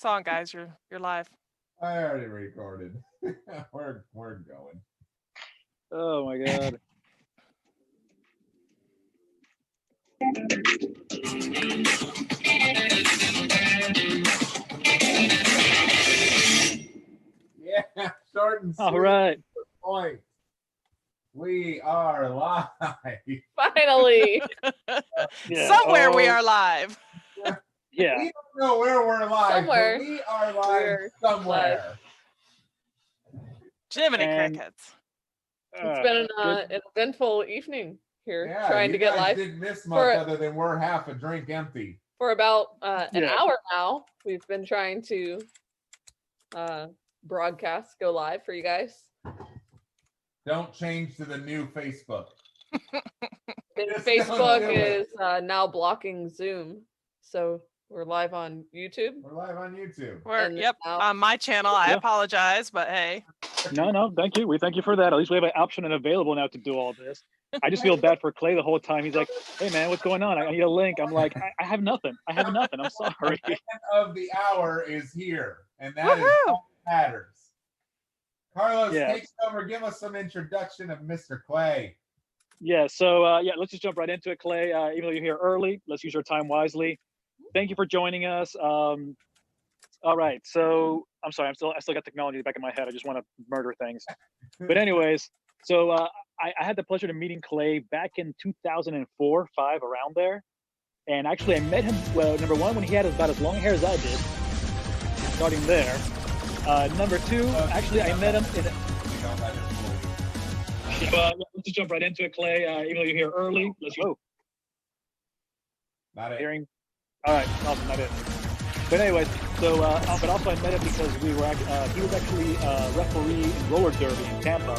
It's on, guys. You're live. I already recorded. we're going. Oh my god. Yeah, short and sweet. All right. Point. We are live. Finally. Yeah. Somewhere we are live. Yeah. We don't know where we're live, Somewhere. but we are live We're somewhere. Jiminy And- Crickets. It's been an eventful evening here, Yeah, trying you to get guys live didn't miss much for- other than we're half a drink empty. for about an Yeah. hour now. We've been trying to broadcast, go live for you guys. Don't change to the new Facebook. And Just Facebook don't do it. is now blocking Zoom, so we're live on YouTube. We're live on YouTube. And Yep, now- on my channel. I Yeah. apologize, but hey. No, thank you. We thank you for that. At least we have an option and available now to do all this. I just feel bad for Clay the whole time. He's like, "Hey man, what's going on? I need a link." I'm like, I have nothing. I have nothing. I'm sorry." The end of the hour is here, and that is Woohoo! all that matters. Carlos, Yeah. take over. Give us some introduction of Mr. Clay. Yeah. So yeah, let's just jump right into it, Clay. Even though you're here early, let's use our time wisely. Thank you for joining us. All right. So I'm sorry. I still got technology in the back of my head. I just want to murder things. But anyways, so I had the pleasure of meeting Clay back in 2004, 5, around there. And actually, I met him, well, number one, when he had about as long hair as I did, starting there. Number two, actually, I met him in. We don't let it fool you. Let's just jump right into it, Clay. Even though you're here early, let's go. Not it. Hearing. All right, awesome, not it. But anyways, so but also I met him because he was actually referee in roller derby in Tampa,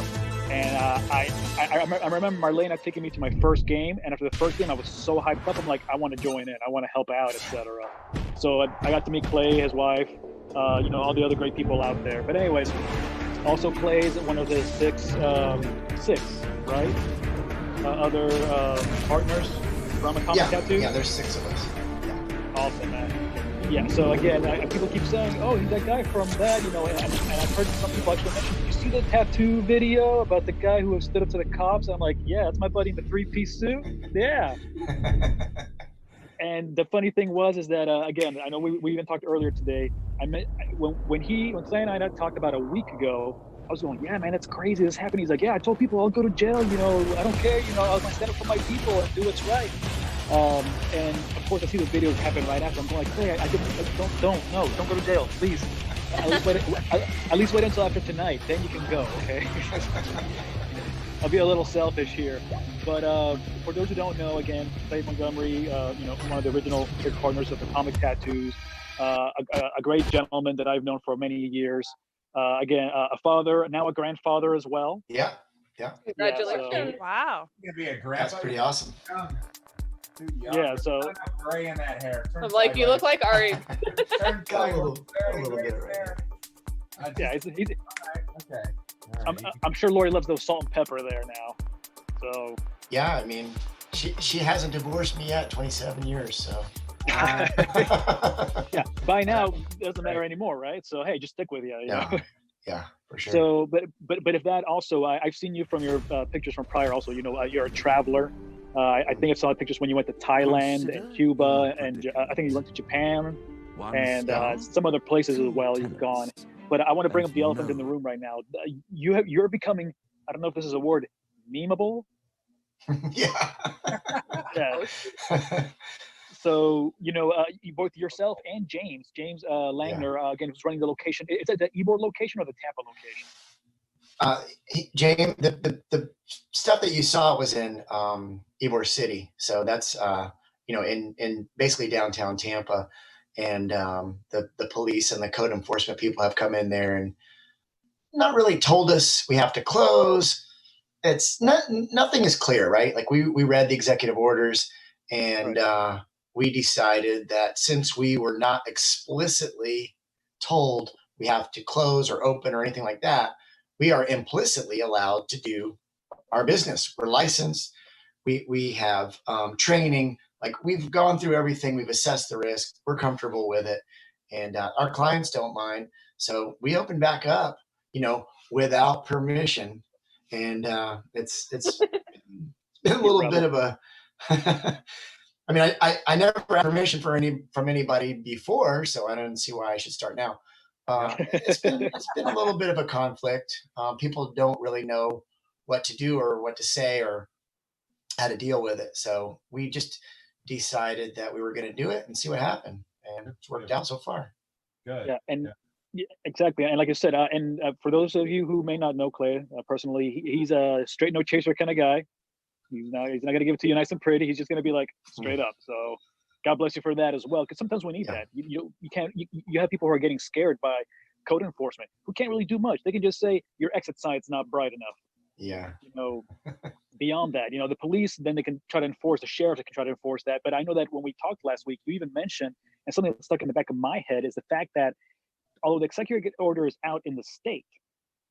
and I remember Marlena taking me to my first game, and after the first game I was so hyped up. I'm like, I want to join in, I want to help out, etc. So I got to meet Clay, his wife, all the other great people out there. But anyways, also Clay's one of the six, right? Other partners from Atomic Tattoo. Yeah, there's 6 of us. Awesome, man. Yeah, so again, people keep saying, "Oh, he's that guy from that," and I've heard some people actually mention, "Did you see the tattoo video about the guy who stood up to the cops?" I'm like, "Yeah, that's my buddy in the 3-piece suit." Yeah. And the funny thing is that again, I know we even talked earlier today. When Clay and I talked about a week ago, I was going, "Yeah, man, that's crazy. This happened." He's like, "Yeah, I told people I'll go to jail. I don't care. I was gonna stand up for my people and do what's right." And of course, I see the videos happen right after. I'm going like, "Hey, don't go to jail, please. At least wait until after tonight. Then you can go, okay?" I'll be a little selfish here, but for those who don't know, again, Clay Montgomery, one of the original partners of Atomic Tattoos, a great gentleman that I've known for many years. Again, a father, now a grandfather as well. Yeah. Congratulations. Wow. You're gonna be a grandpa. That's pretty awesome. Too young. Yeah, so- Not enough gray in that hair. Turn I'm like, you look sideways. like Ari. Turn Got a sideways. little bit right there. Yeah, he's, Okay. All right. I'm sure Lori loves those salt and pepper there now. So Yeah, I mean, she hasn't divorced me yet, 27 years, so. yeah, by now it doesn't matter anymore, right? So hey, just stick with you. Yeah, for sure. So, but if that also, I've seen you from your pictures from prior. Also, you're a traveler. I think I saw pictures when you went to Thailand and Cuba, and I think you went to Japan and some other places as well. You've gone, but I want to bring up the elephant in the room right now. You're becoming, I don't know if this is a word, memeable. Yeah. Yeah. So, both yourself and James Langner, again, who's running the location. Is it the Ybor location or the Tampa location? James, the stuff that you saw was in Ybor City. So that's, in basically downtown Tampa. And the police and the code enforcement people have come in there and not really told us we have to close. It's nothing is clear, right? Like we read the executive orders and we decided that since we were not explicitly told we have to close or open or anything like that, we are implicitly allowed to do our business. We're licensed. We have training. Like we've gone through everything. We've assessed the risk. We're comfortable with it. and our clients don't mind. So we opened back up, without permission, and it's been a little bit of a. I mean, I never had permission from anybody before, so I don't see why I should start now. It's been a little bit of a conflict. People don't really know what to do or what to say or how to deal with it. So we just decided that we were going to do it and see what happened, and it's worked out so far. Good. Yeah, and yeah, exactly. And like I said, for those of you who may not know Clay personally, he's a straight no chaser kind of guy. He's not going to give it to you nice and pretty. He's just going to be like straight up. So God bless you for that as well. Because sometimes we need that. You have people who are getting scared by code enforcement who can't really do much. They can just say your exit sign's not bright enough. Yeah. Beyond that, the police, then they can try to enforce, the sheriff can try to enforce that. But I know that when we talked last week, you even mentioned, and something that stuck in the back of my head is the fact that although the executive order is out in the state,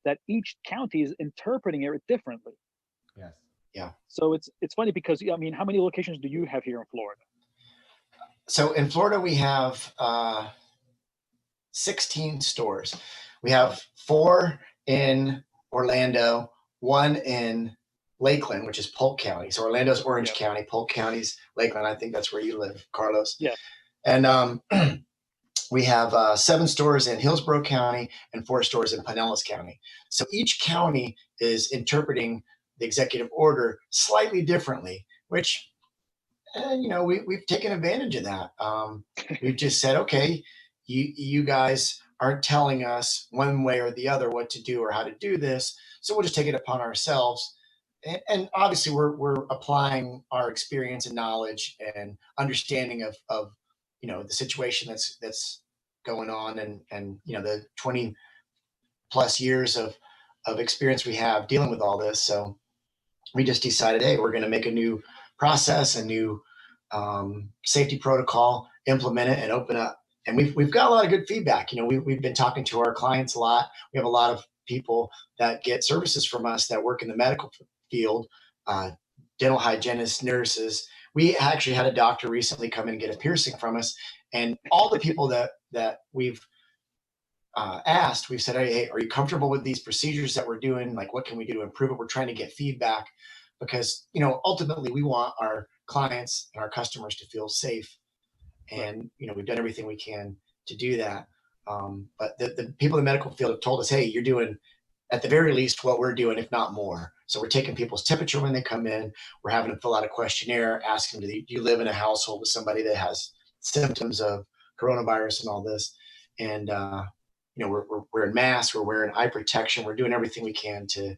that each county is interpreting it differently. Yes. Yeah. So it's funny because, I mean, how many locations do you have here in Florida? So in Florida, we have 16 stores. We have 4 in Orlando, 1 in Lakeland, which is Polk County. So Orlando's Orange County, Polk County's Lakeland. I think that's where you live, Carlos. Yeah. And we have 7 stores in Hillsborough County and 4 stores in Pinellas County. So each county is interpreting the executive order slightly differently, which, we've taken advantage of that. We've just said, okay, you guys aren't telling us one way or the other what to do or how to do this. So we'll just take it upon ourselves. And obviously we're applying our experience and knowledge and understanding of the situation that's going on and the 20 plus years of experience we have dealing with all this. So we just decided, hey, we're going to make a new process, a new safety protocol, implement it, and open up. And we've got a lot of good feedback. We've been talking to our clients a lot. We have a lot of people that get services from us that work in the medical field, dental hygienists, nurses. We actually had a doctor recently come in and get a piercing from us. And all the people that we've asked, we've said, hey, are you comfortable with these procedures that we're doing? Like, what can we do to improve it? We're trying to get feedback because, ultimately we want our clients and our customers to feel safe. And, we've done everything we can to do that. But the people in the medical field have told us, hey, you're doing at the very least what we're doing, if not more. So we're taking people's temperature when they come in. We're having them fill out a questionnaire, asking them, do you live in a household with somebody that has symptoms of coronavirus and all this? And, we're wearing masks, we're wearing eye protection. We're doing everything we can to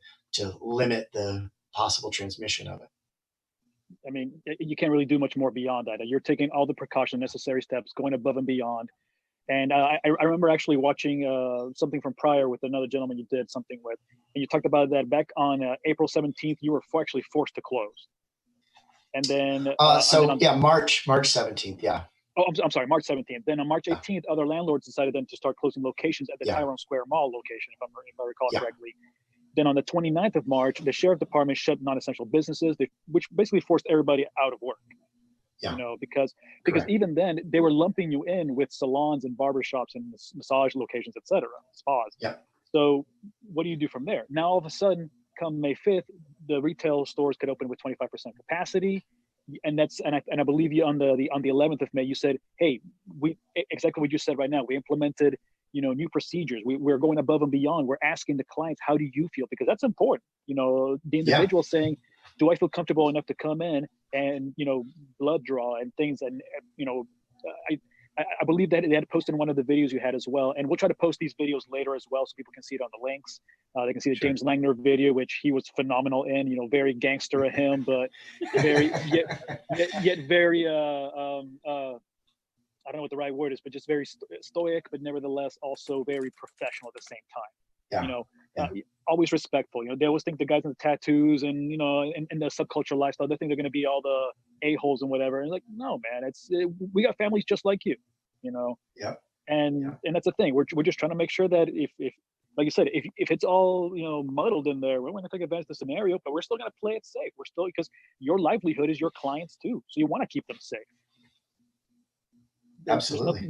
limit the possible transmission of it. I mean, you can't really do much more beyond that. You're taking all the precaution, necessary steps, going above and beyond. And I remember actually watching something from prior with another gentleman you did something with, and you talked about that back on April 17th, you were actually forced to close. And then March 17th, yeah. Oh, I'm sorry, March 17th. Then on March 18th, other landlords decided then to start closing locations at the Tyrone Square Mall location, if I recall correctly. Then on the 29th of March, the sheriff department shut non-essential businesses, which basically forced everybody out of work. Because Correct. Even then they were lumping you in with salons and barbershops and massage locations, etc., spas. Yeah. So what do you do from there? Now all of a sudden, come May 5th, the retail stores could open with 25% capacity. And I believe you on the 11th of May, you said, hey, we exactly what you said right now. We implemented, new procedures. We're going above and beyond. We're asking the clients, how do you feel? Because that's important. The individual saying, do I feel comfortable enough to come in and, blood draw and things. And, I believe that they had posted in one of the videos you had as well. And we'll try to post these videos later as well so people can see it on the links. They can see the James Langner video, which he was phenomenal in, very gangster of him, but very, yet very, I don't know what the right word is, but just very stoic, but nevertheless also very professional at the same time. Always respectful. They always think the guys in the tattoos and and the subculture lifestyle, they think they're going to be all the a-holes and whatever. And like, no, man, we got families just like you. And that's the thing. We're just trying to make sure that if like you said, if it's all muddled in there, we're going to take advantage of the scenario, but we're still going to play it safe. We're still, because your livelihood is your clients too, so you want to keep them safe. Absolutely.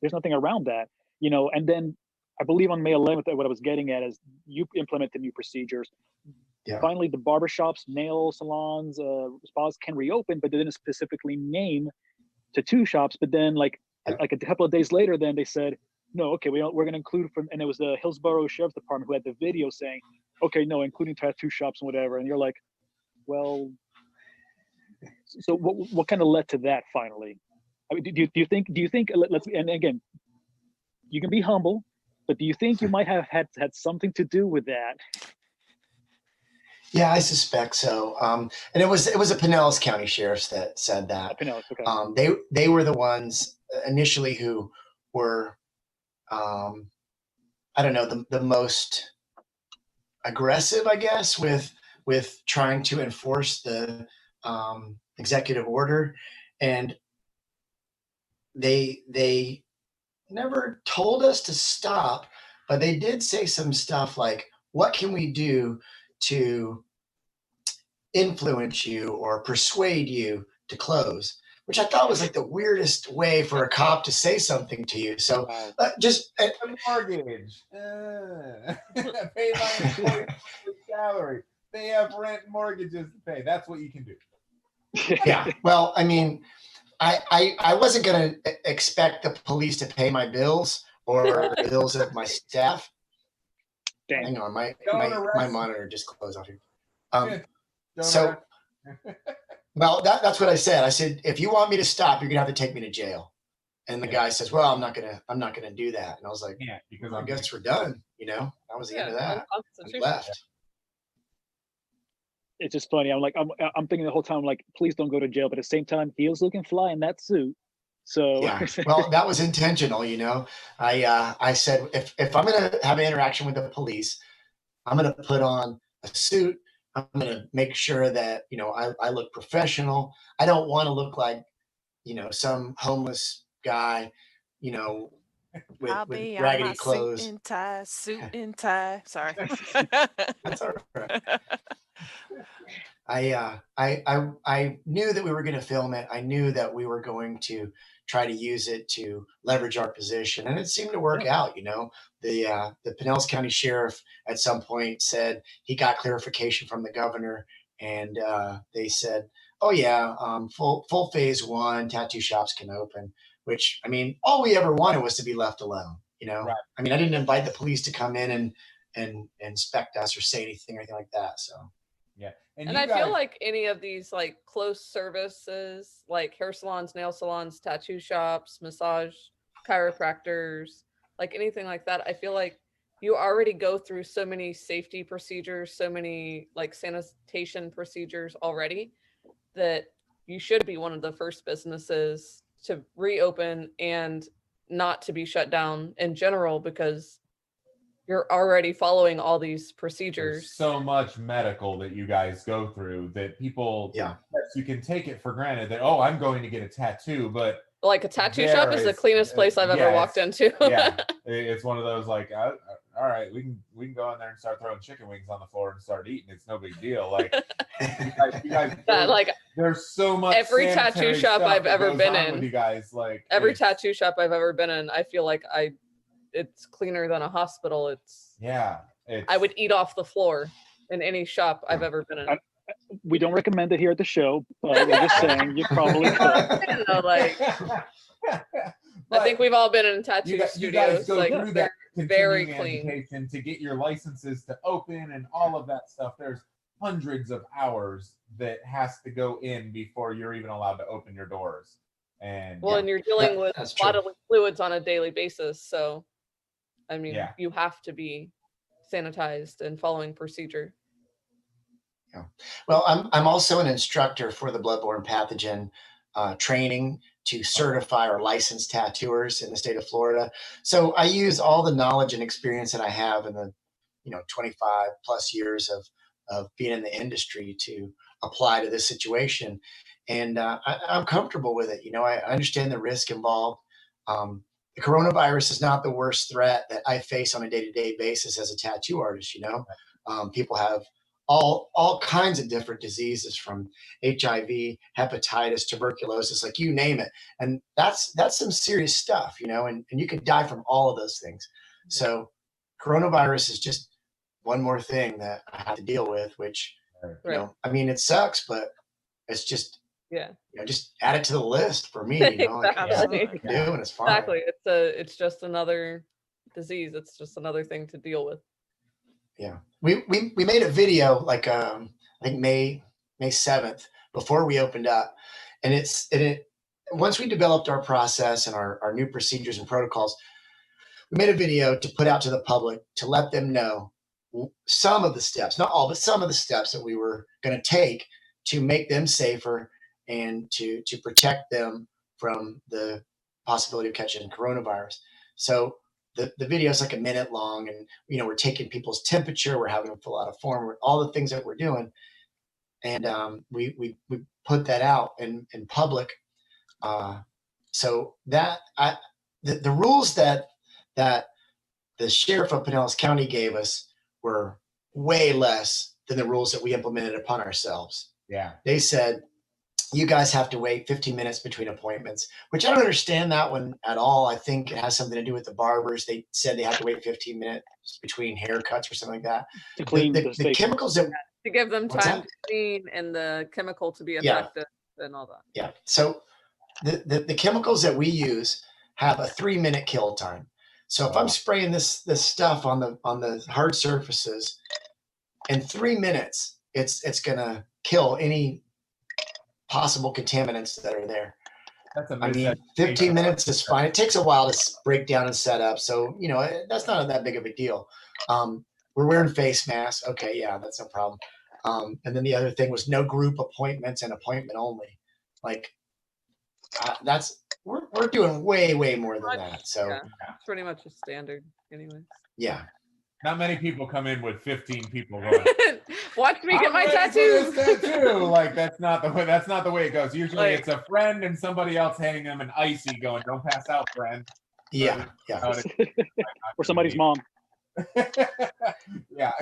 There's nothing around that, and then I believe on May 11th, what I was getting at is you implemented new procedures. Yeah. Finally, the barbershops, nail salons, spas can reopen, but they didn't specifically name tattoo shops. But then, like a couple of days later, then they said, no, okay, we're going to include and it was the Hillsborough Sheriff's Department who had the video saying, okay, no, including tattoo shops and whatever. And you're like, well, so what kind of led to that finally? I mean, do you think let's, and again, you can be humble, but do you think you might have had something to do with that? Yeah, I suspect so. And it was a Pinellas County sheriffs that said that. Pinellas, okay. They were the ones initially who were, I don't know, the most aggressive, I guess, with trying to enforce the executive order, and they never told us to stop, but they did say some stuff like, what can we do to influence you or persuade you to close, which I thought was like the weirdest way for a cop to say something to you. So just a mortgage, pay my employees salary. They have rent and mortgages to pay. That's what you can do. Yeah. Well, I mean, I wasn't going to expect the police to pay my bills or the bills of my staff. Damn. Hang on, my monitor just closed off here. So, well, that's what I said. I said, if you want me to stop, you're gonna have to take me to jail. And the guy says, well, I'm not gonna do that. And I was like, yeah, because I guess we're done. That was the end of that. I left. It's just funny. I'm thinking the whole time, like, please don't go to jail. But at the same time, he was looking fly in that suit. So yeah, well, that was intentional. I said, if I'm gonna have an interaction with the police, I'm gonna put on a suit. I'm going to make sure that, I look professional. I don't want to look like, some homeless guy, with raggedy clothes. Suit and tie. Sorry. That's all right. I knew that we were going to film it. I knew that we were going to try to use it to leverage our position, and it seemed to work out. The Pinellas County Sheriff at some point said he got clarification from the governor, and they said, "Oh yeah, full phase 1, tattoo shops can open." Which, I mean, all we ever wanted was to be left alone. Right. I mean, I didn't invite the police to come in and inspect us or say anything or anything like that. So. Yeah. And I feel like any of these like close services, like hair salons, nail salons, tattoo shops, massage, chiropractors, like anything like that, I feel like you already go through so many safety procedures, so many like sanitation procedures already, that you should be one of the first businesses to reopen and not to be shut down in general, because you're already following all these procedures. There's so much medical that you guys go through that people, yeah, you can take it for granted that, oh, I'm going to get a tattoo, but like a tattoo shop is the cleanest place I've ever walked into. Yeah, it's one of those like, all right, we can go in there and start throwing chicken wings on the floor and start eating. It's no big deal. Like, you guys like there's so much. Every tattoo shop I've ever been in, you guys, like every tattoo shop I've ever been in, I feel like it's cleaner than a hospital. I would eat off the floor in any shop I've ever been in. We don't recommend it here at the show, but we're just saying you probably could. I think we've all been in tattoo studios. You guys go through that very clean to get your licenses to open and all of that stuff. There's hundreds of hours that has to go in before you're even allowed to open your doors. And and you're dealing with bodily fluids on a daily basis, so I mean, you have to be sanitized and following procedure. Yeah. Well, I'm also an instructor for the bloodborne pathogen training to certify or license tattooers in the state of Florida. So I use all the knowledge and experience that I have in the 25 plus years of being in the industry to apply to this situation, and I'm comfortable with it. I understand the risk involved. The coronavirus is not the worst threat that I face on a day-to-day basis as a tattoo artist. People have all kinds of different diseases, from HIV, hepatitis, tuberculosis, like you name it. And that's some serious stuff, you know, and you could die from all of those things. So coronavirus is just one more thing that I have to deal with, which, you know, I mean, it sucks, but it's just, you know, just add it to the list for me, you know, like, Exactly. I can do, and it's fine. Exactly. It's just another disease. It's just another thing to deal with. Yeah, we made a video like I think May 7th before we opened up, and it once we developed our process and our new procedures and protocols, we made a video to put out to the public to let them know some of the steps, not all, but some of the steps that we were going to take to make them safer and to protect them from the possibility of catching coronavirus. So the video is like a minute long, and you know, we're taking people's temperature, we're having them fill out a form, all the things that we're doing, and we put that out in public. So that the rules that the sheriff of Pinellas County gave us were way less than the rules that we implemented upon ourselves. Yeah, they said, you guys have to wait 15 minutes between appointments, which I don't understand that one at all. I think it has something to do with the barbers. They said they have to wait 15 minutes between haircuts or something like that. To clean the chemicals that to give them What's time that? to clean and the chemical to be effective and all that. Yeah. So the chemicals that we use have a 3-minute kill time. So if I'm spraying this stuff on the hard surfaces, in 3 minutes, it's gonna kill any possible contaminants that are there. that's I mean, 15 minutes is fine. It takes a while to break down and set up. So, you know, that's not that big of a deal. We're wearing face masks. Okay, yeah, that's no problem. And then the other thing was no group appointments and appointment only. Like we're doing way more than that. So It's pretty much a standard anyways. yeah. Not many people come in with 15 people going, Watch me get "I'm my ready for tattoo. this tattoo." Like that's not the way it goes. Usually Like- it's a friend and somebody else handing them an icy going, "Don't pass out, friend." Yeah. Or somebody's mom. Yeah,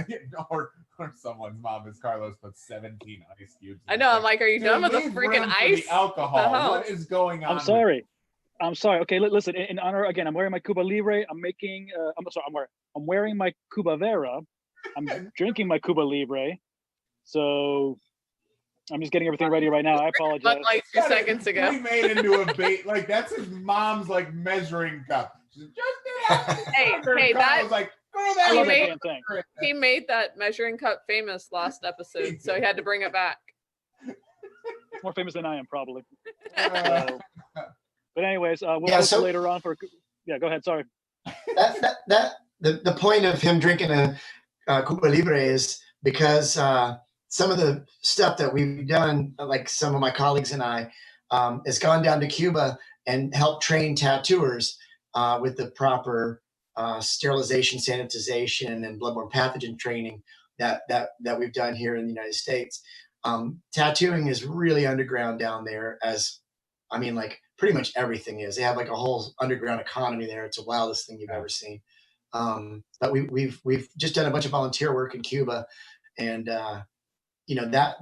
or someone's mom, as Carlos puts 17 ice cubes. I know. I'm like, are you Dude, done with the leave freaking room for ice? the alcohol. hell? What is going on? I'm sorry. Okay, listen. In honor, again, I'm wearing my Cuba Libre. I'm making. I'm wearing my Cuba Vera. I'm drinking my Cuba Libre. So I'm just getting everything ready right now. I apologize. Like 2 seconds ago. We made into a bait. Like that's his mom's like measuring cup. She's just Hey, Carlos that- like throw I that love in that there. damn thing. He made that measuring cup famous last episode, so he had to bring it back. More famous than I am, probably. Uh, But anyways, we'll Yeah, post so- later on for. Yeah, go ahead. Sorry. The point of him drinking a Cuba Libre is because some of the stuff that we've done, like some of my colleagues and I, has gone down to Cuba and helped train tattooers with the proper sterilization, sanitization, and bloodborne pathogen training that we've done here in the United States. Tattooing is really underground down there, as I mean, like pretty much everything is. They have like a whole underground economy there. It's the wildest thing you've ever seen. But we've just done a bunch of volunteer work in Cuba, and you know that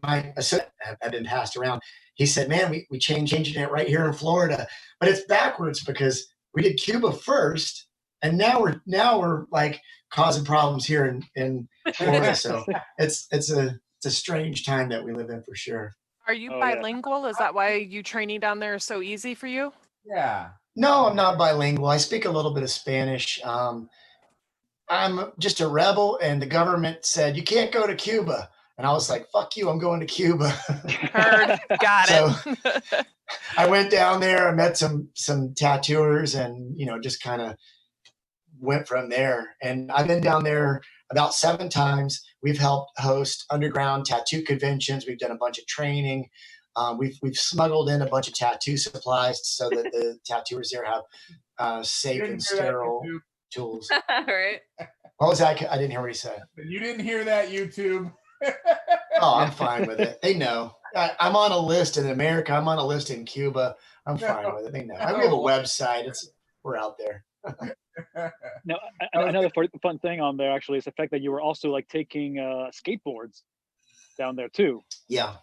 my assistant had been passed around. He said, "Man, we changing it right here in Florida, but it's backwards because we did Cuba first, and now we're like causing problems here in Florida." So it's a strange time that we live in for sure. Are you Oh, yeah. bilingual? Is that why you training down there is so easy for you? yeah. No, I'm not bilingual. I speak a little bit of Spanish. I'm just a rebel, and the government said you can't go to Cuba, and I was like, "Fuck you! I'm going to Cuba." Heard. Got it. I went down there. I met some tattooers, and just kind of went from there. And I've been down there about 7 times. We've helped host underground tattoo conventions. We've done a bunch of training. We've smuggled in a bunch of tattoo supplies so that the tattooers there have safe and sterile tools. Right? What was that? I didn't hear what he said. You didn't hear that, YouTube. Oh, I'm fine with it. They know. I'm on a list in America. I'm on a list in Cuba. I'm fine with it. They know. We have a website. We're out there. Now, another fun thing on there actually is the fact that you were also like taking skateboards down there too. Yeah.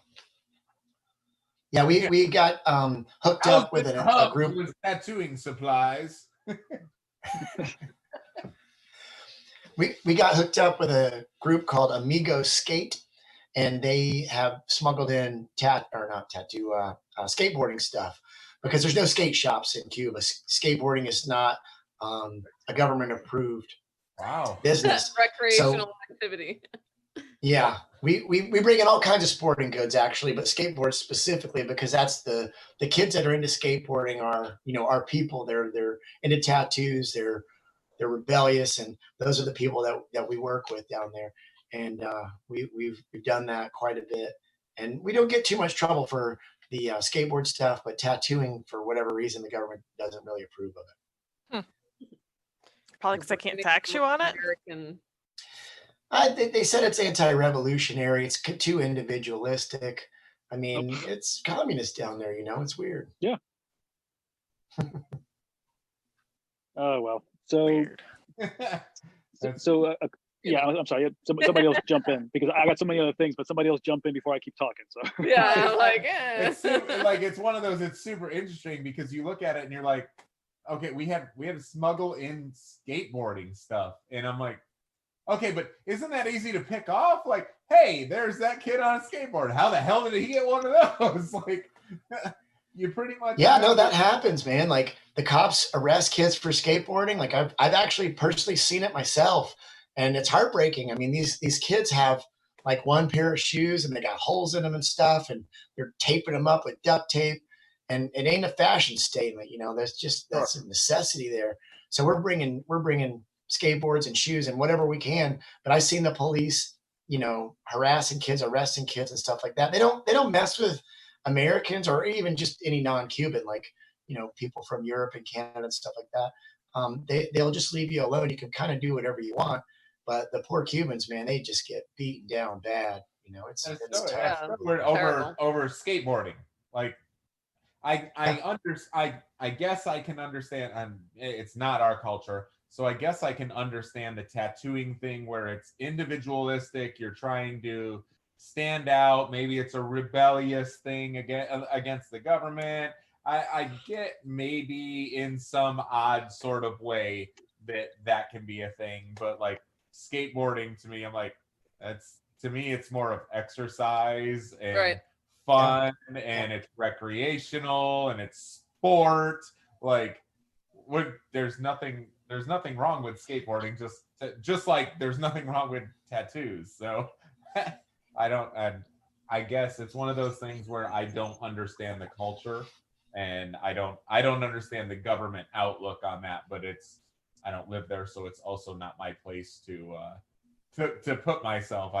Yeah, we got hooked up with a group with tattooing supplies. we got hooked up with a group called Amigo Skate, and they have smuggled in skateboarding stuff because there's no skate shops in Cuba. Skateboarding is not a government approved business. Recreational activity. Yeah, we bring in all kinds of sporting goods actually, but skateboards specifically because that's the kids that are into skateboarding are our people. They're into tattoos. They're rebellious, and those are the people that we work with down there. And we've done that quite a bit, and we don't get too much trouble for the skateboard stuff, but tattooing for whatever reason the government doesn't really approve of it. Probably because I can't tax you on it. They said it's anti-revolutionary. It's too individualistic. I mean, it's communist down there. It's weird. Yeah. Oh well. So. Weird. Yeah, I'm sorry. Somebody else jump in because I got so many other things, but somebody else jump in before I keep talking. So yeah, I'm like, it's one of those. It's super interesting because you look at it and you're like, okay, we had to smuggle in skateboarding stuff, and I'm like, okay, but isn't that easy to pick off? Like, hey, there's that kid on a skateboard. How the hell did he get one of those? Like, you pretty much. Yeah, no, that happens, man. Like the cops arrest kids for skateboarding. Like I've actually personally seen it myself. And it's heartbreaking. I mean, these kids have like one pair of shoes and they got holes in them and stuff, and they're taping them up with duct tape. And it ain't a fashion statement, that's a necessity there. So we're bringing skateboards and shoes and whatever we can. But I've seen the police, harassing kids, arresting kids, and stuff like that. They don't mess with Americans or even just any non-Cuban, like people from Europe and Canada and stuff like that. They'll just leave you alone. You can kind of do whatever you want. But the poor Cubans, man, they just get beaten down bad. It's tough. Yeah. over skateboarding. Like, I guess I can understand. It's not our culture, so I guess I can understand the tattooing thing where it's individualistic. You're trying to stand out. Maybe it's a rebellious thing against the government. I get maybe in some odd sort of way that can be a thing, but like skateboarding to me, I'm like, it's more of exercise and fun, and it's recreational and it's sport. Like, there's nothing wrong with skateboarding, just like there's nothing wrong with tattoos. So I guess it's one of those things where I don't understand the culture, and I don't understand the government outlook on that, but I don't live there, so it's also not my place to put myself.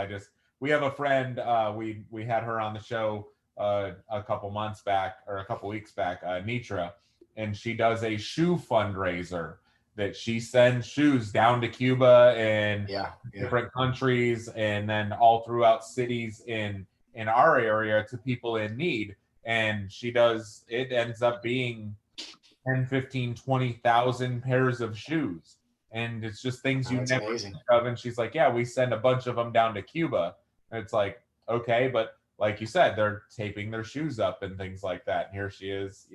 We have a friend, we had her on the show a couple months back, or a couple weeks back, Nitra, and she does a shoe fundraiser that she sends shoes down to Cuba and different countries, and then all throughout cities in our area to people in need. And it ends up being 10, 15, 20,000 pairs of shoes. And it's just things you never think of. And she's like, yeah, we send a bunch of them down to Cuba. And it's like, okay, but like you said, they're taping their shoes up and things like that. And here she is,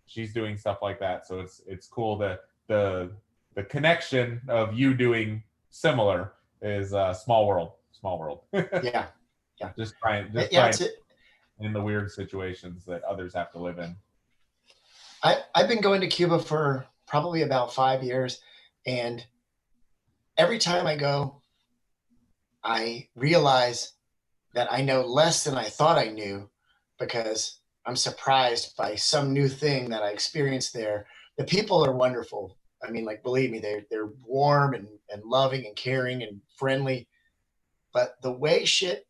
she's doing stuff like that. So it's cool that the connection of you doing similar is small world. Yeah. Just trying in the weird situations that others have to live in. I've been going to Cuba for probably about 5 years, and every time I go, I realize that I know less than I thought I knew, because I'm surprised by some new thing that I experienced there. The people are wonderful. I mean, like, believe me, they're warm and loving and caring and friendly, but the way shit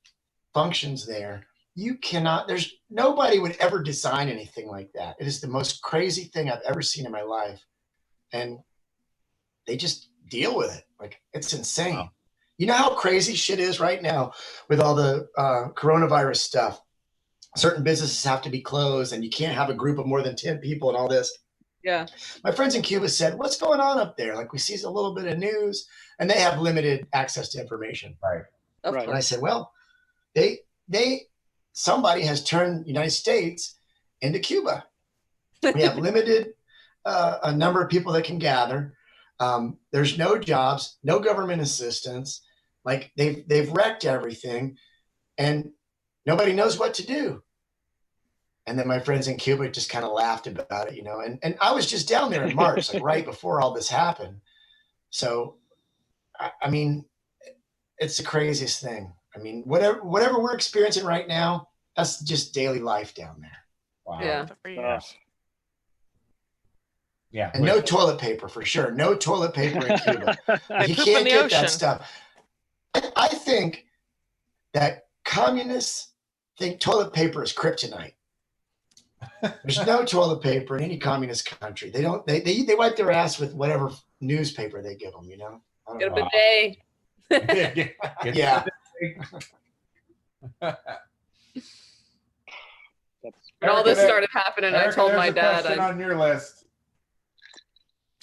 functions there, nobody would ever design anything like that. It is the most crazy thing I've ever seen in my life. And they just deal with it. Like, it's insane. Wow. You know how crazy shit is right now with all the coronavirus stuff. certain businesses have to be closed and you can't have a group of more than 10 people and all this. Yeah. My friends in Cuba said, what's going on up there? Like we see a little bit of news and they have limited access to information. Right. Of Right. And I course. said, well, somebody has turned the United States into Cuba. We have limited a number of people that can gather. There's no jobs, no government assistance. Like they've wrecked everything, and nobody knows what to do. And then my friends in Cuba just kind of laughed about it, And I was just down there in March, like right before all this happened. So, I mean, it's the craziest thing. I mean, whatever we're experiencing right now, that's just daily life down there. Wow. Yeah. For years. Yeah. And no toilet paper for sure. No toilet paper in Cuba. They You poop in can't the get ocean. that stuff. I think that communists think toilet paper is kryptonite. There's no toilet paper in any communist country. They don't. They wipe their ass with whatever newspaper they give them. I don't Get a know. bidet. Yeah. When all this started happening, I told my dad. On your list.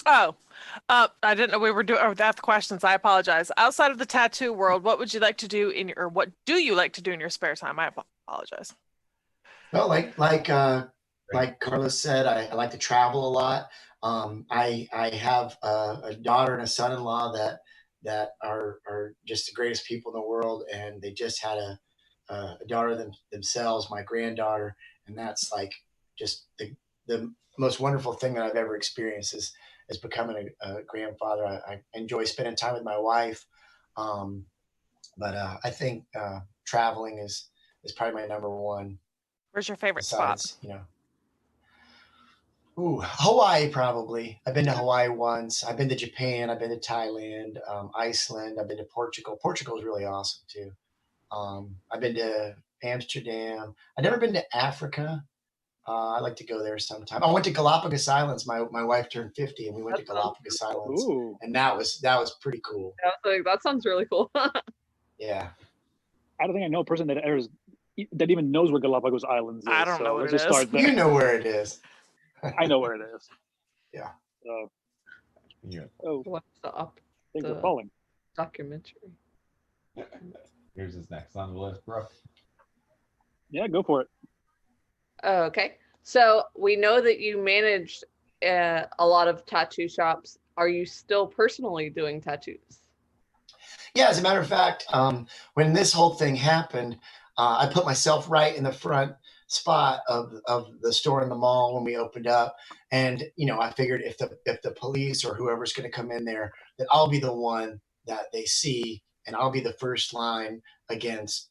Oh, I didn't know we were doing that's questions. I apologize. Outside of the tattoo world, what would you like to do or what do you like to do in your spare time? I apologize. Well, like Carlos said, I like to travel a lot. I have a daughter and a son-in-law that are just the greatest people in the world, and they just had a daughter themselves, my granddaughter, and that's like just the most wonderful thing that I've ever experienced is becoming a grandfather. I enjoy spending time with my wife, but I think traveling is probably my number one. Where's your favorite spot? Besides, Hawaii probably. I've been to Hawaii once. I've been to Japan. I've been to Thailand, Iceland. I've been to Portugal. Portugal is really awesome too. I've been to Amsterdam. I've never been to Africa. I'd like to go there sometime. I went to Galapagos Islands. My wife turned 50, and we went to Galapagos Islands, Ooh. and that was pretty cool. I was like, that sounds really cool. Yeah. I don't think I know a person that even knows where Galapagos Islands is. I don't know what let's it just is. start there. You know where it is. I know where it is. Yeah. Oh, What's things the are falling. documentary? Here's his next on the list, Brooke. Yeah, go for it. Okay. So we know that you managed a lot of tattoo shops. Are you still personally doing tattoos? Yeah, as a matter of fact, when this whole thing happened, I put myself right in the front spot of the store in the mall when we opened up, and I figured if the police or whoever's going to come in there, that I'll be the one that they see, and I'll be the first line against,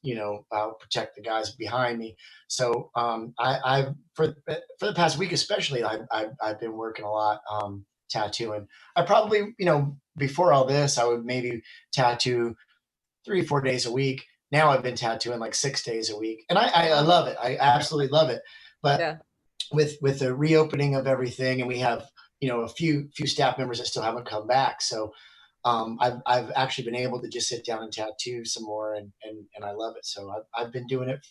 I'll protect the guys behind me. So I've for the past week especially, I've been working a lot tattooing. I probably, before all this, I would maybe tattoo 3-4 days a week. Now I've been tattooing like 6 days a week, and I love it. I absolutely love it. But Yeah. with the reopening of everything, and we have a few staff members that still haven't come back, so I've actually been able to just sit down and tattoo some more, and I love it. So I've been doing it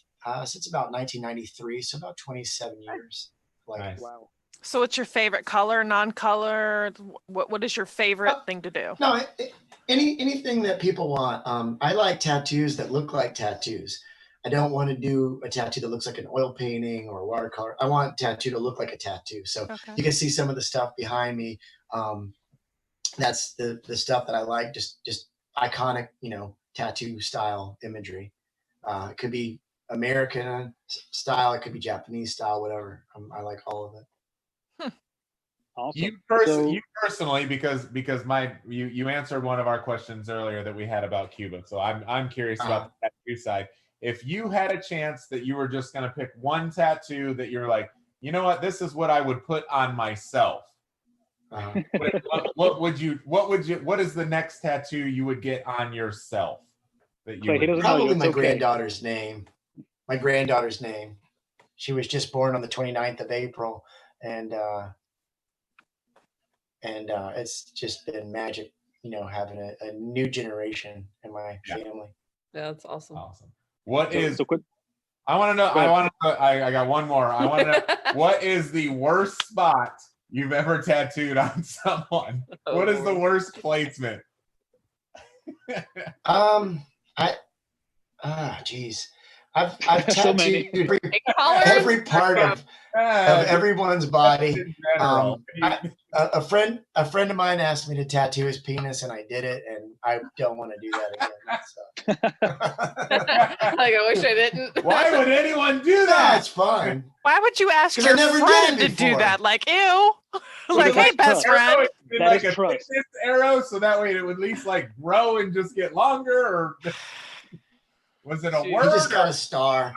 since about 1993, so about 27 years. Nice. Wow. So what's your favorite color, non-color? What is your favorite thing to do? No, anything that people want. I like tattoos that look like tattoos. I don't want to do a tattoo that looks like an oil painting or watercolor. I want a tattoo to look like a tattoo. So you can see some of the stuff behind me. That's the stuff that I like, just iconic, tattoo style imagery. It could be American style, it could be Japanese style, whatever. I like all of it. Awesome. You personally, because you answered one of our questions earlier that we had about Cuba. So I'm curious about the tattoo side. If you had a chance that you were just going to pick one tattoo that you're like, you know what, this is what I would put on myself. What is the next tattoo you would get on yourself? That you would, probably my granddaughter's name. My granddaughter's name. She was just born on the 29th of April, and it's just been magic, having a new generation in my family. Yeah, that's awesome. Awesome. What is I want to know. Go ahead. I got one more. I want to know what is the worst spot you've ever tattooed on someone? Oh, What is the Lord. worst placement? Geez. I've So many. tattooed Collars? every part of everyone's body. In general. A friend of mine asked me to tattoo his penis, and I did it, and I don't want to do that again. Like, I wish I didn't. Why would anyone do that? That's fun. Why would you ask 'Cause I your never did friend it to do before. that? Like, ew. Like, that's hey, best trust. friend. Did That like is a trust. thickness arrow, so that way it would at least like grow and just get longer, or was it a He word? He just got or- a star.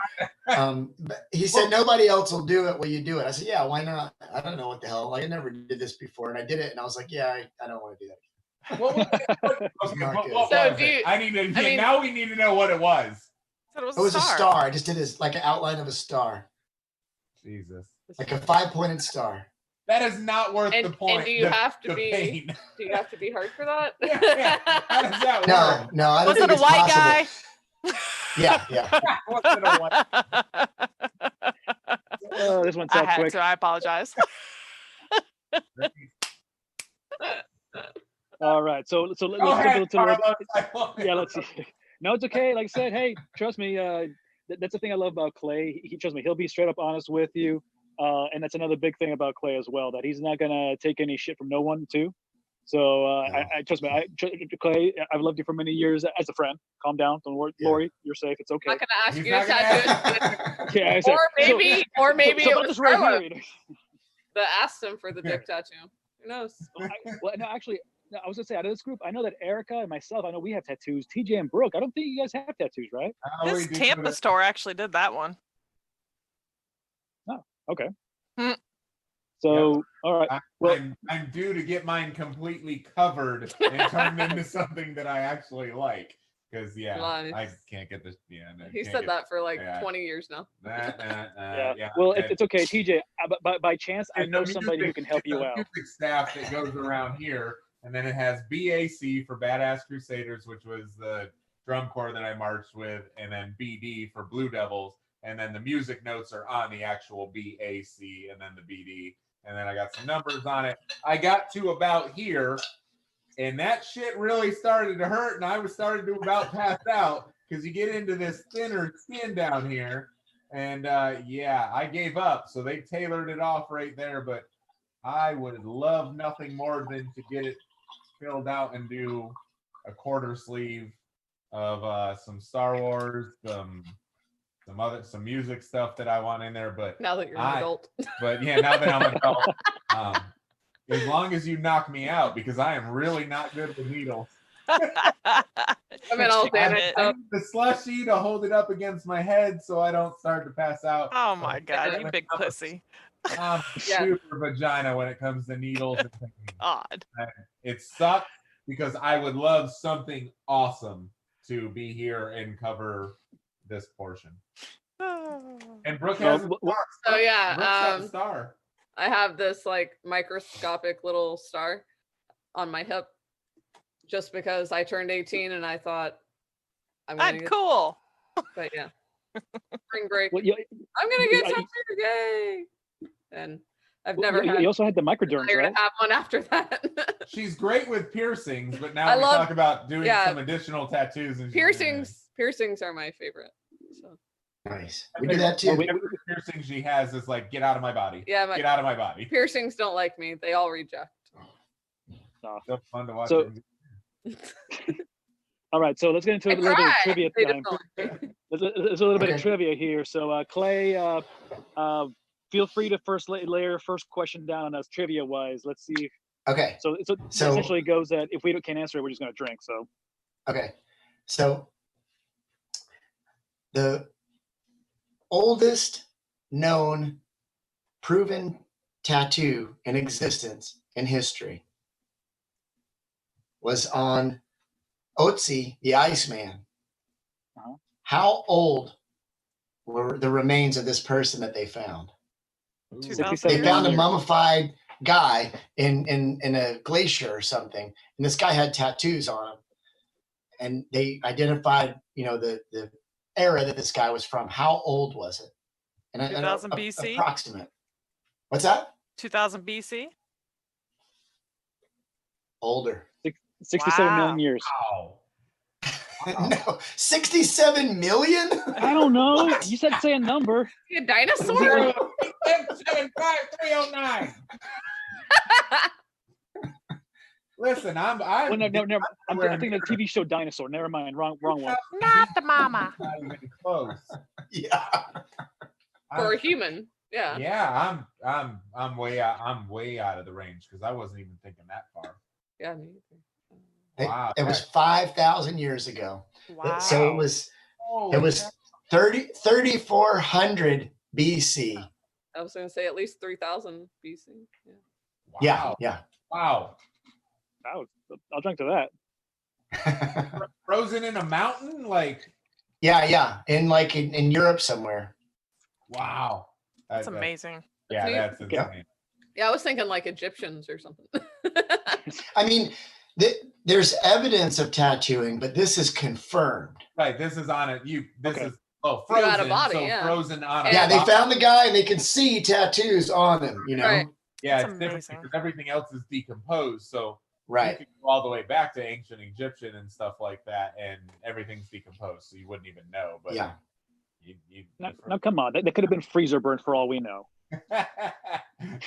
But he said nobody else will do it. Will you do it? I said, yeah. Why not? I don't know what the hell. Like, I never did this before, and I did it, and I was like, yeah, I don't want to do that. What was it? It's Okay, not what good. was So it? do you- I need to. I mean- now we need to know what it was. Said it was It was a star. I just did this like an outline of a star, Jesus, like a 5-pointed star. that is not worth And- the point. and do you have to the be- pain. Do you have to be hard for that? Yeah. How does that No, work? no, I don't Was think it a it's white possible. guy? Yeah. What's it a what? Oh, this one's I out had quick. to. I apologize. All right, so Go let's ahead, jump to the Carlos. I love it. yeah. Let's see. No, it's okay. Like I said, hey, trust me. That's the thing I love about Clay. He trust me. He'll be straight up honest with you. And that's another big thing about Clay as well, that he's not gonna take any shit from no one too. So I trust me. Clay, I've loved you for many years as a friend. Calm down. Don't worry, Yeah. Lori. You're safe. It's okay. I'm not gonna ask He's you to not tattoo gonna. Yeah, I said- or maybe, so it about was this right Carla here. that asked him for the dick tattoo. Who knows? Well, no, actually, no, I was gonna say out of this group, I know that Erica and myself, I know we have tattoos. TJ and Brooke, I don't think you guys have tattoos, right? Oh, His we do Tampa that. store actually did that one. Okay. Hmm. So, all right. Well, I'm due to get mine completely covered and turned into something that I actually like. Because I Nice. can't get this. Yeah, no, He can't said get that for like yeah. 20 years now. yeah. Well, and- it's okay, TJ. By chance, I and know the somebody who music- can help it's you the out. Music staff that goes around here, and then it has BAC for Badass Crusaders, which was the drum corps that I marched with, and then BD for Blue Devils, and then the music notes are on the actual BAC, and then the BD, and then I got some numbers on it. I got to about here, and that shit really started to hurt, and I was starting to about pass out because you get into this thinner skin down here, and I gave up. So they tailored it off right there, but I would love nothing more than to get it filled out and do a quarter sleeve of some Star Wars, some music stuff that I want in there, but Now that you're an adult. but yeah, now that I'm an adult, as long as you knock me out, because I am really not good with needles. I mean, all I damage need up. the slushy to hold it up against my head so I don't start to pass out. Oh my god, you big pussy. I'm Yeah. super vagina when it comes to needles and things. God. It sucks because I would love something awesome to be here and cover this portion. And Brooke has a Well, star. So yeah, Brooke's got a star. I have this like microscopic little star on my hip just because I turned 18 and I thought I'm gonna That's get, cool. but yeah. Spring break. well, you, I'm gonna get I- tattooed, yay! And I've never you, had you also had the microderms, desire right? to have one after that. She's great with piercings, but now I we love- talk about doing yeah. some additional tattoos and she's doing this. Piercings are my favorite. So Nice. We do that too. Well, we- Every piercing she has is like, get out of my body. yeah, Get out of my body. piercings don't like me. They all reject. So fun to watch. So- All right, so let's get into a I little bit of cried. trivia They time. don't like me. There's a little bit of Okay. trivia here. So, Clay, feel free to first lay your first question down on us trivia wise. Let's see. Okay. So So- essentially goes that if we can't answer it, we're just going to drink. So, Okay. So the oldest known proven tattoo in existence in history was on Otzi, the Iceman. Uh-huh. How old were the remains of this person that they found? 67 They found a years. mummified guy in a glacier or something, and this guy had tattoos on him. And they identified, the era that this guy was from. How old was it? And 2000 BC? Approximate. What's that? 2000 BC? Older. 67 Wow. million years. Wow. No, 67 million? I don't know. What? You said say a number. A dinosaur? 75309. Listen, I'm Well, no, never. I'm thinking of the TV show Dinosaur. Never mind. Wrong one. Not the mama. not even close. Yeah. For a human. Yeah. Yeah, I'm way out of the range because I wasn't even thinking that far. Yeah, me either. Wow, It was 5,000 years ago. Wow. So it was Holy 3,400 BC. I was going to say at least 3000 BC. Yeah. Yeah, wow. yeah. Wow. I'll drink to that. Frozen in a mountain? Like, yeah. In Europe somewhere. wow. That's amazing. Yeah, that's Okay. insane. Yeah, I was thinking like Egyptians or something. I mean, there's evidence of tattooing, but this is confirmed. Right. This is on it. This Okay. is You frozen. got a body, so yeah. frozen on a Yeah, they body. found the guy and they can see tattoos on him, you know? Right. Yeah, That's it's different amazing. because everything else is decomposed. So you Right. could go all the way back to ancient Egyptian and stuff like that, and everything's decomposed, so you wouldn't even know. But Yeah. Now, come on. That could have been freezer burnt for all we know.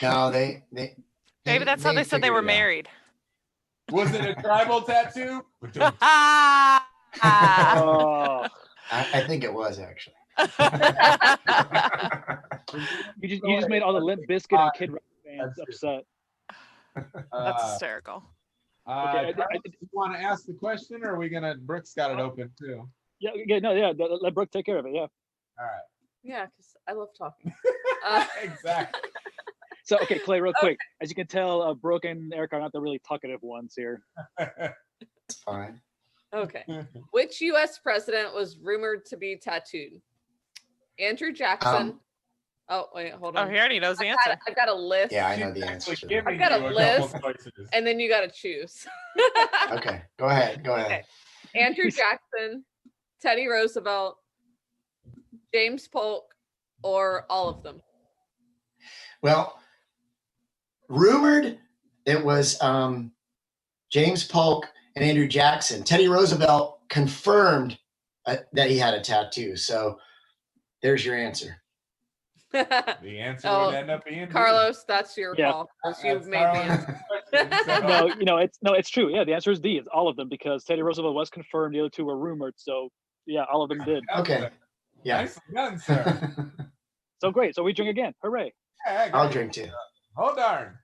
No, Maybe that's how they said they were figured it out. married. Was it a tribal tattoo? Oh, I think it was actually. you just made all the Limp Bizkit and Kid Rock fans That's upset. That's hysterical. Okay, Carlos, you want to ask the question, or are we gonna? Brooks got it open too. Yeah. Let Brooke take care of it. Yeah. All right. Yeah, because I love talking. Exactly. So, okay, Clay, real quick. As you can tell, Brooke and Eric are not the really talkative ones here. It's fine. Okay. Which U.S. president was rumored to be tattooed? Andrew Jackson. Oh, wait, hold Oh, on. he already knows the answer. I've got a list. Yeah, I know the answer to that. I've got a You list. couple choices. And then you got to choose. Okay, go ahead. Okay. Andrew Jackson, Teddy Roosevelt, James Polk, or all of them? Well, rumored it was James Polk and Andrew Jackson. Teddy Roosevelt confirmed that he had a tattoo. So there's your answer. The answer Oh, would end up being Carlos, that's your Yeah. call. 'cause You've That's made the Carlos' answer. question, so- It's true. Yeah, the answer is D. It's all of them because Teddy Roosevelt was confirmed. The other two were rumored. So, yeah, all of them did. Okay. Yeah. Nice done, sir. So great. So we drink again. Hooray. Yeah, I'll great. drink too. Oh darn.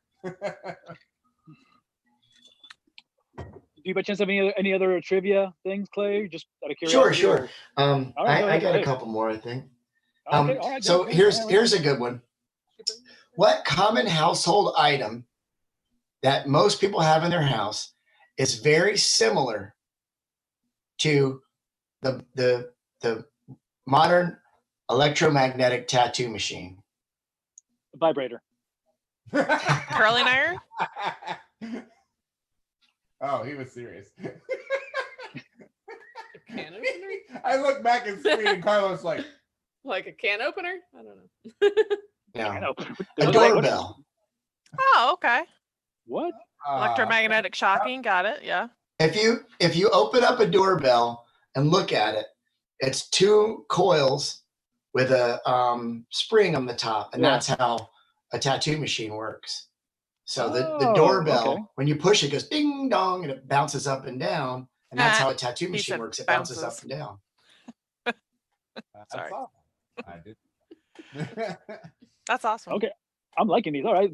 Do you by chance have any other trivia things, Clay? Just out of Sure, curiosity? sure. All right, go I ahead, got go a ahead. couple more, I think. Okay, all right, So go. here's a good one. What common household item that most people have in their house is very similar to the modern electromagnetic tattoo machine? Vibrator. Curling iron? Oh, he was serious. Can opener? I look back and screen and Carlos like, Like a can opener? I don't know. I No, know. a doorbell. Oh, okay. What? Electromagnetic shocking. Got it. Yeah. If you open up a doorbell and look at it, it's two coils with a spring on the top, and Yeah. that's how a tattoo machine works. So the Oh, doorbell, okay. when you push it, goes ding dong, and it bounces up and down, and that's how a tattoo He machine said works. It bounces bounces. up and down. That's Sorry. awesome. I did. That's awesome. Okay. I'm liking these. All right.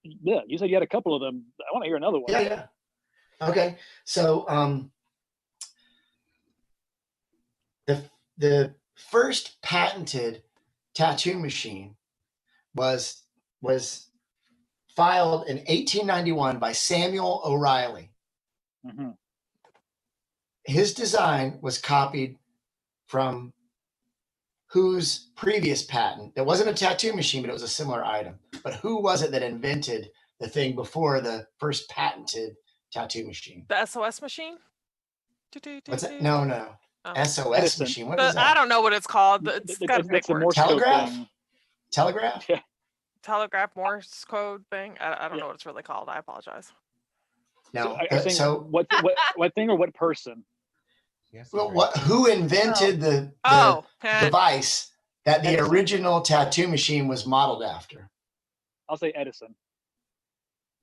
Yeah, you said you had a couple of them. I want to hear another one. Yeah. Okay. So the first patented tattoo machine was filed in 1891 by Samuel O'Reilly. Mhm. His design was copied from whose previous patent? It wasn't a tattoo machine, but it was a similar item. But who was it that invented the thing before the first patented tattoo machine? The SOS machine? What's that? No. Oh. SOS Edison. machine. What is I that? don't know what it's called. It's got a big That's the word. Morse code Telegraph? thing. Telegraph? Yeah. Telegraph Morse code thing. I don't Yeah. know what it's really called. I apologize. No. Are you saying So, what thing or what person? Yes, well, who invented the Oh, device that the Edison. original tattoo machine was modeled after? I'll say Edison.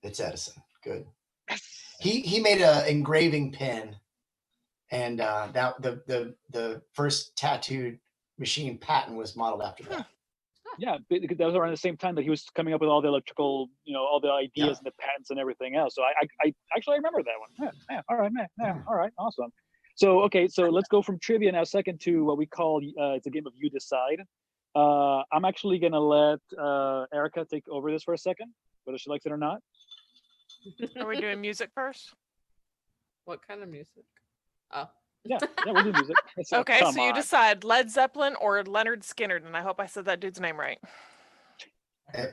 It's Edison. Good. He made a engraving pen, and that the first tattooed machine patent was modeled after that. Yeah, because that was around the same time that he was coming up with all the electrical, all the ideas Yeah. and the patents and everything else. So I actually remember that one. Yeah, all right, man. Yeah, all right, awesome. So okay, so let's go from trivia now second to what we call it's a game of you decide. I'm actually gonna let Erica take over this for a second, whether she likes it or not. are we doing music first? What kind of music? Oh. Yeah, we'll do music. So, Okay, come so you on. decide Led Zeppelin or Leonard Skinner, and I hope I said that dude's name right.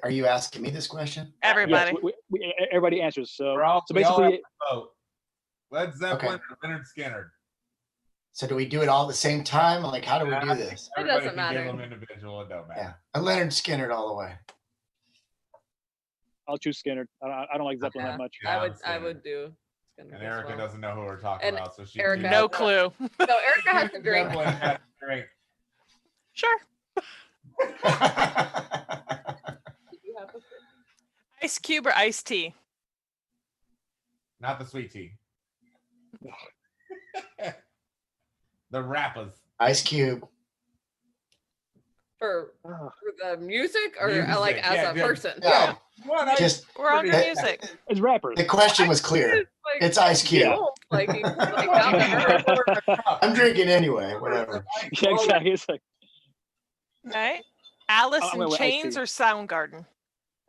Are you asking me this question? Everybody. Yes, everybody answers. So we all basically, have to vote. Led Zeppelin Okay. or Leonard Skinner. So do we do it all at the same time? Like, how do we do this? It Everybody doesn't can matter. Give them individual. It don't matter. Yeah, a Leonard Skinner all the way. I'll choose Skinner. I don't like Zeppelin that much. Yeah, I Skinner. would do. Skinner And as Erica well. doesn't know who we're talking And about, so she Erica chooses- No clue. No, Erica has to drink. Zeppelin has to drink. Sure. You have to- Ice Cube or iced tea? Not the sweet tea. The rappers. Ice Cube. For the music or Music, like as yeah, a yeah. person? No, What? just We're on Pretty- music. It's rappers. the question was clear. Like, It's Ice Cube. Yeah. cool. Like, he's, like down to earth. I'm drinking anyway. Whatever. Yeah, exactly. It's like Okay. Alice I'm in gonna go with iced Chains tea. or Soundgarden?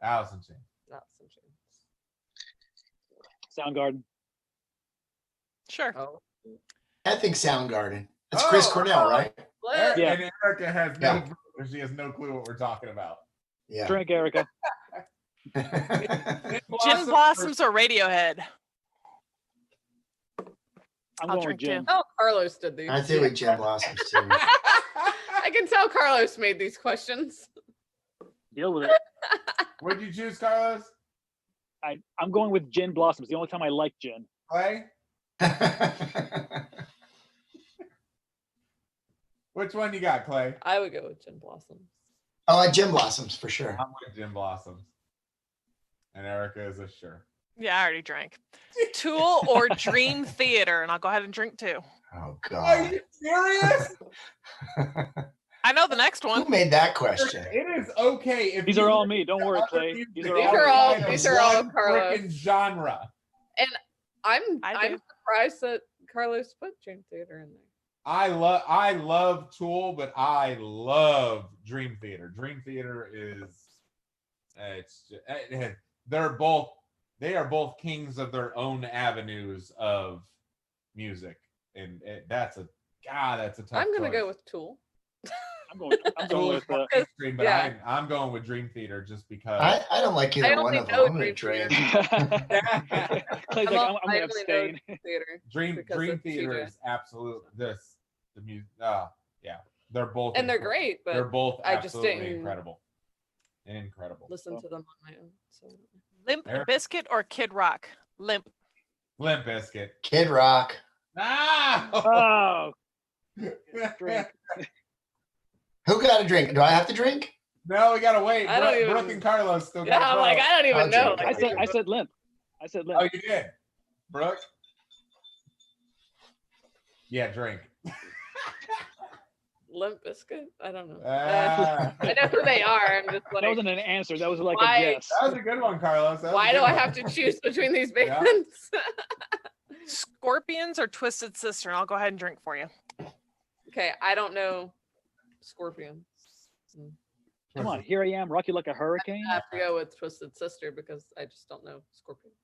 Allison Chain. Not some shit. Soundgarden. Sure. Oh. I think Soundgarden. That's Chris Oh, Cornell, right? What? Yeah. And Erica has Yeah. she has no clue what we're talking about. Yeah. Drink, Erica. Gin Blossoms or Radiohead? I'm I'll going with drink too. gin. Oh, Carlos did these. I think with Jim Blossoms too. I can tell Carlos made these questions. Deal with it. What'd you choose, Carlos? I'm going with gin blossoms. The only time I like gin. Clay? Which one you got, Clay? I would go with Gin Blossoms. I like Jim Blossoms for sure. I'm with Jim Blossoms. And Erica is a sure. Yeah, I already drank. Tool or Dream Theater? And I'll go ahead and drink too. Oh Are God. you serious? I know the next Who one. made that question? It is okay if These you are all listen me. Don't to worry, other Clay. music These are all- outside of these are all one Carlos. frickin' genre. I I'm do. surprised that Carlos put Dream Theater in there. I love Tool, but I love Dream Theater. Dream Theater is they are both kings of their own avenues of music, and that's a tough. I'm gonna choice. go with Tool. I'm going Tool is with more mainstream, but yeah. I'm going with Dream Theater just because. I don't like I either one only of them. know I'm gonna Dream drink. Clay's like, I'm I gonna only know abstain. Theater. Dream because Dream of Theater TJ. is absolute the music. Yeah, they're both And they're incre- great, They're but both I just absolutely didn't incredible. listen to them on my own. So Limp Eric? Biscuit or Kid Rock? Limp. Limp Bizkit. Kid Rock. Ah! Oh, drink. Who got a drink? Do I have to drink? No, we gotta wait. I don't even- Brooke and Carlos still yeah, got. I'm like, I don't even I'll know. drink. Like, I said limp. I said limp. Oh, you did, Brooke. Yeah, drink. Limp Biscuit? I don't know. Ah. I know who they are. I'm just That like, wasn't an answer. That was like Why- a guess. That was a good one, Carlos. That was why a do good I one. have to choose between these Yeah. bands? Scorpions or Twisted Sister? And I'll go ahead and drink for you. Okay, I don't know Scorpions. Come on, here I am, rock you like a hurricane. I have to go with Twisted Sister because I just don't know Scorpions.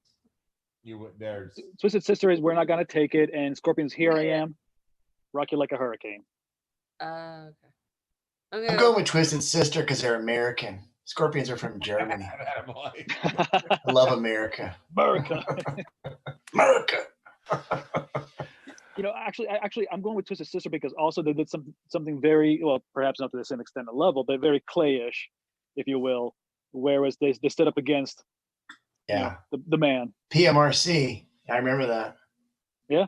You would there's Twisted Sister is We're Not Gonna Take It, and Scorpions Here I Yeah. Am, rock you like a hurricane. Okay. I'm going with Twisted Sister because they're American. Scorpions are from Germany. boy. I love America. America. America. Actually, I'm going with Twisted Sister because also they did something very well, perhaps not to the same extent and level, but very Clayish, if you will. Whereas they stood up against Yeah. the man. PMRC. I remember that. Yeah.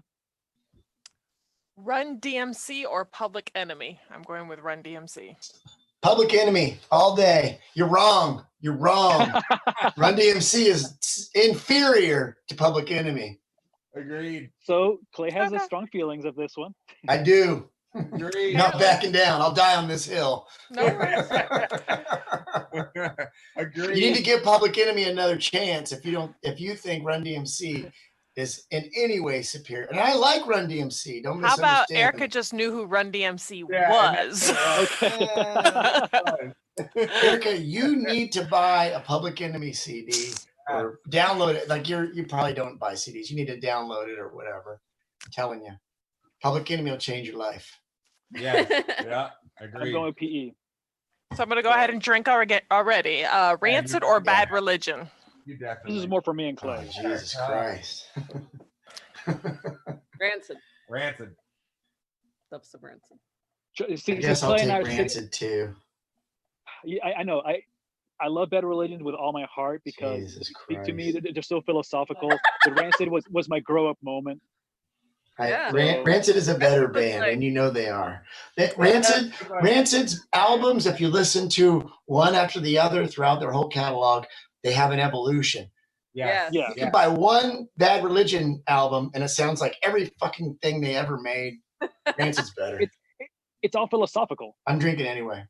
Run DMC or Public Enemy? I'm going with Run DMC. Public Enemy all day. You're wrong. You're wrong. Run DMC is inferior to Public Enemy. Agreed. So Clay has Okay. strong feelings of this one. I do. Agreed. Not backing down. I'll die on this hill. No worries. Agreed. You need to give Public Enemy another chance if you think Run DMC is in any way superior. And I like Run DMC. Don't How about misunderstand. Erica me. just knew who Run DMC Yeah, was? Erica, you need to buy a Public Enemy CD or download it. Like you probably don't buy CDs. You need to download it or whatever. I'm telling you, Public Enemy will change your life. Yeah, yeah, I'm agreed. going with PE. So I'm gonna go ahead and drink already. Rancid or Bad Religion? You definitely. This is more for me and Oh, Clay. Jesus Christ. Rancid. Rancid. Love some rancid. See, I guess I'll Clay take and I are Rancid too. I know. I love Bad Religion with all my heart because Jesus to me Christ. they're so philosophical. But Rancid was my grow up moment. Yeah. Rancid is a better That's band, like- and you know they are. Rancid's albums, if you listen to one after the other throughout their whole catalog, they have an evolution. Yes. Yeah. You can buy one Bad Religion album, and it sounds like every fucking thing they ever made. Rancid's better. It's all philosophical. I'm drinking anyway.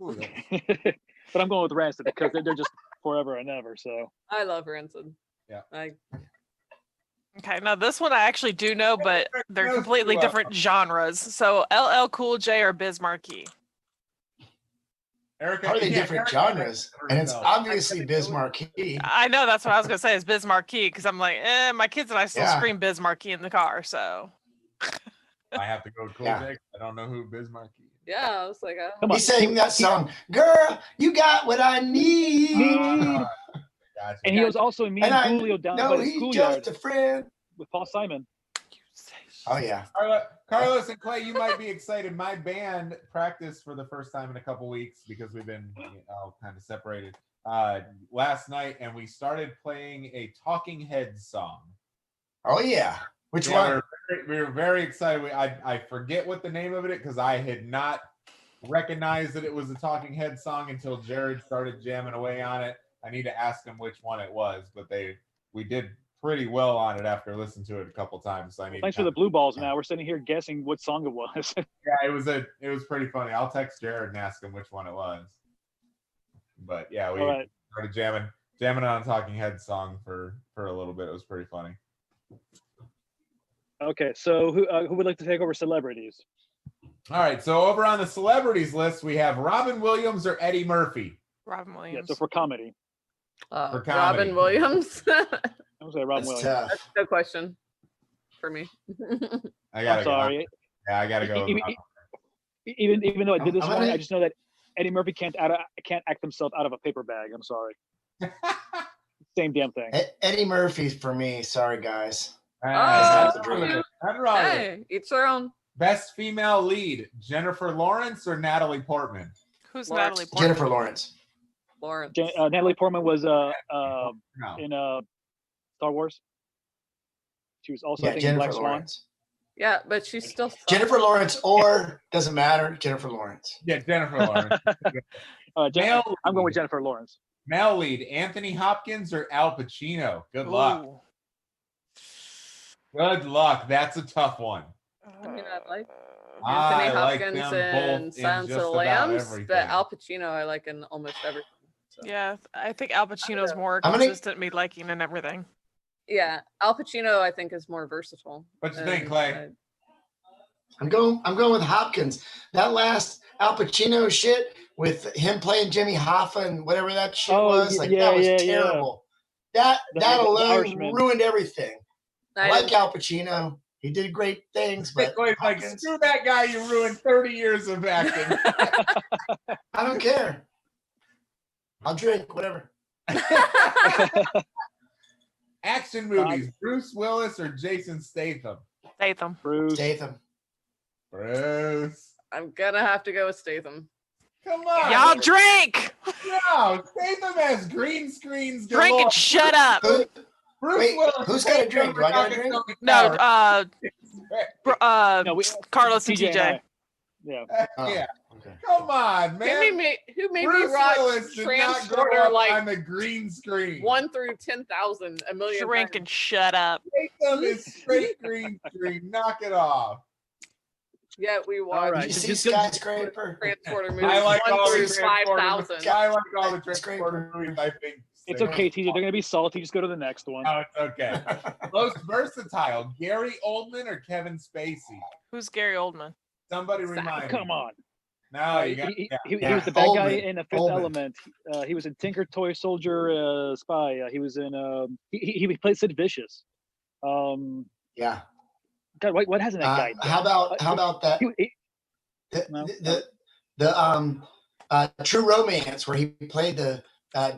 Ooh, But I'm going with Rancid because they're just forever and ever. So I love rancid. Yeah. Okay, now this one I actually do know, but they're Those completely two, different genres. So LL Cool J or Biz Markie? Erica, How are they yeah, different Erica- genres? And it's obviously Biz Markie. I know that's what I was gonna say is Biz Markie because I'm like, my kids and I still Yeah. scream Biz Markie in the car. So I have to go with Cool Yeah. J. I don't know who Bismarck is. Yeah, I was like, Come He on. sang that song, "Girl, you got what I need." Gotcha. And he was also in Me And and I Julio down know by the he's schoolyard just a friend. with Paul Simon. Oh yeah. Carlos and Clay, you might be excited. My band practiced for the first time in a couple weeks because we've been kind of separated last night, and we started playing a Talking Heads song. Oh yeah. Which Yeah, one? we were very excited. I forget what the name of it because I had not recognized that it was a Talking Heads song until Jared started jamming away on it. I need to ask him which one it was, but we did pretty well on it after listening to it a couple times. So I need Thanks to for the blue balls. Now we're sitting here guessing what song it was. Yeah, it was pretty funny. I'll text Jared and ask him which one it was. But yeah, we All right. started jamming on a Talking Heads song for a little bit. It was pretty funny. Okay, so who would like to take over celebrities? All right, so over on the celebrities list, we have Robin Williams or Eddie Murphy. Robin Yeah, Williams. so for comedy, For comedy. Robin Williams. I'm gonna say Robin That's Williams. tough. That's no question for me. I gotta I'm sorry. Yeah, I gotta go. Even though I did this I'm one, gonna- I just know that Eddie Murphy can't act himself out of a paper bag. I'm sorry. Same damn thing. Eddie Murphy's for me. Sorry, guys. That's a dream. Nothing wrong with it. Hey, each their own. Best female lead: Jennifer Lawrence or Natalie Portman? Who's Lawrence. Natalie Portman? Jennifer Lawrence. Lawrence. Natalie Portman was No. in Star Wars. She was also I Yeah, think in Black Jennifer Swan. Lawrence. Yeah, but she's still Jennifer Lawrence or doesn't matter. Jennifer Lawrence. Yeah, Jennifer Lawrence. Male I'm going with lead. Jennifer Lawrence. Male lead: Anthony Hopkins or Al Pacino? Good luck. Ooh. Good luck. That's a tough one. I mean, I like I Anthony like Hopkins them in both in Silence of just the about Lambs, everything. but Al Pacino I like in almost everything. So. Yeah, I think Al Pacino's more I'm gonna- consistent me liking and everything. Yeah, Al Pacino I think is more versatile. What you think, And, Clay? I'm going with Hopkins. That last Al Pacino shit with him playing Jimmy Hoffa and whatever that shit Oh, was, like yeah, that was yeah. terrible. That The alone Irishman. ruined everything. I I like didn't- Al Pacino. He did great things, but Clay's like, Hopkins, screw that guy. You ruined 30 years of acting. I don't care. I'll drink whatever. Action movies: Bruce Willis or Jason Statham? Statham. Bruce. Statham. Bruce. I'm gonna have to go with Statham. Come on. Y'all drink! No, Statham has green screens Drink galore. and shut up. Who, Bruce Wait, Willis who's is got a taking drink? over Do I got a Dunkin' drink? Donuts No, Tower. No, Carlos and TJ TJ. I. Yeah. Oh, Yeah. okay. Come on, man. Who made Bruce me watch Willis did not grow Transporter up like on the green screen. 1 through 10,000 a million Drink times? and shut up. Statham is straight green screen. Knock it off. Yeah, we All watched right. Did you see Just- Skyscraper? Transporter movies I like 1 all the through Transporter 5,000. I like all the Skyscraper. Transporter movies. I think It's okay, TJ. They're gonna be salty. Just go to the next one. No, it's okay. Most versatile, Gary Oldman or Kevin Spacey? Who's Gary Oldman? Somebody remind Come me. on. No, you got He Yeah, was the bad guy Oldman. in The Fifth Oldman. Element. He was in Tinker Toy Soldier Spy. He was in. He played Sid Vicious. Yeah. God, what hasn't that guy done? How about that? No. The True Romance where he played the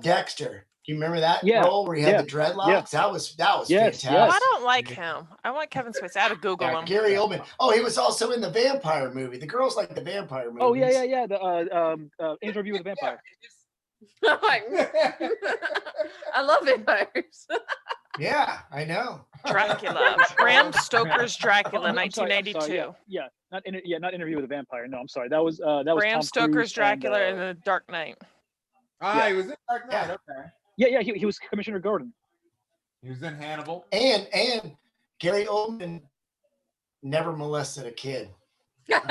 Dexter. Do you remember that Yeah, role where he had yeah, the dreadlocks? That was Yes, fantastic. Oh, I don't like him. I want Kevin Spacey. I had to Google Yeah, him. Gary Oldman. Oh, he was also in the vampire movie. The girls like the vampire movies. Oh yeah. The Interview with the Vampire. I love vampires. Yeah, I know. Dracula. Bram Stoker's Dracula, I'm sorry, 1982. yeah. Not Interview with the Vampire. No, I'm sorry. That was Tom Bram Cruise Stoker's and, Dracula in The Dark Knight. he was in Dark Knight. Okay. Yeah. He was Commissioner Gordon. He was in Hannibal. And Gary Oldman never molested a kid. That's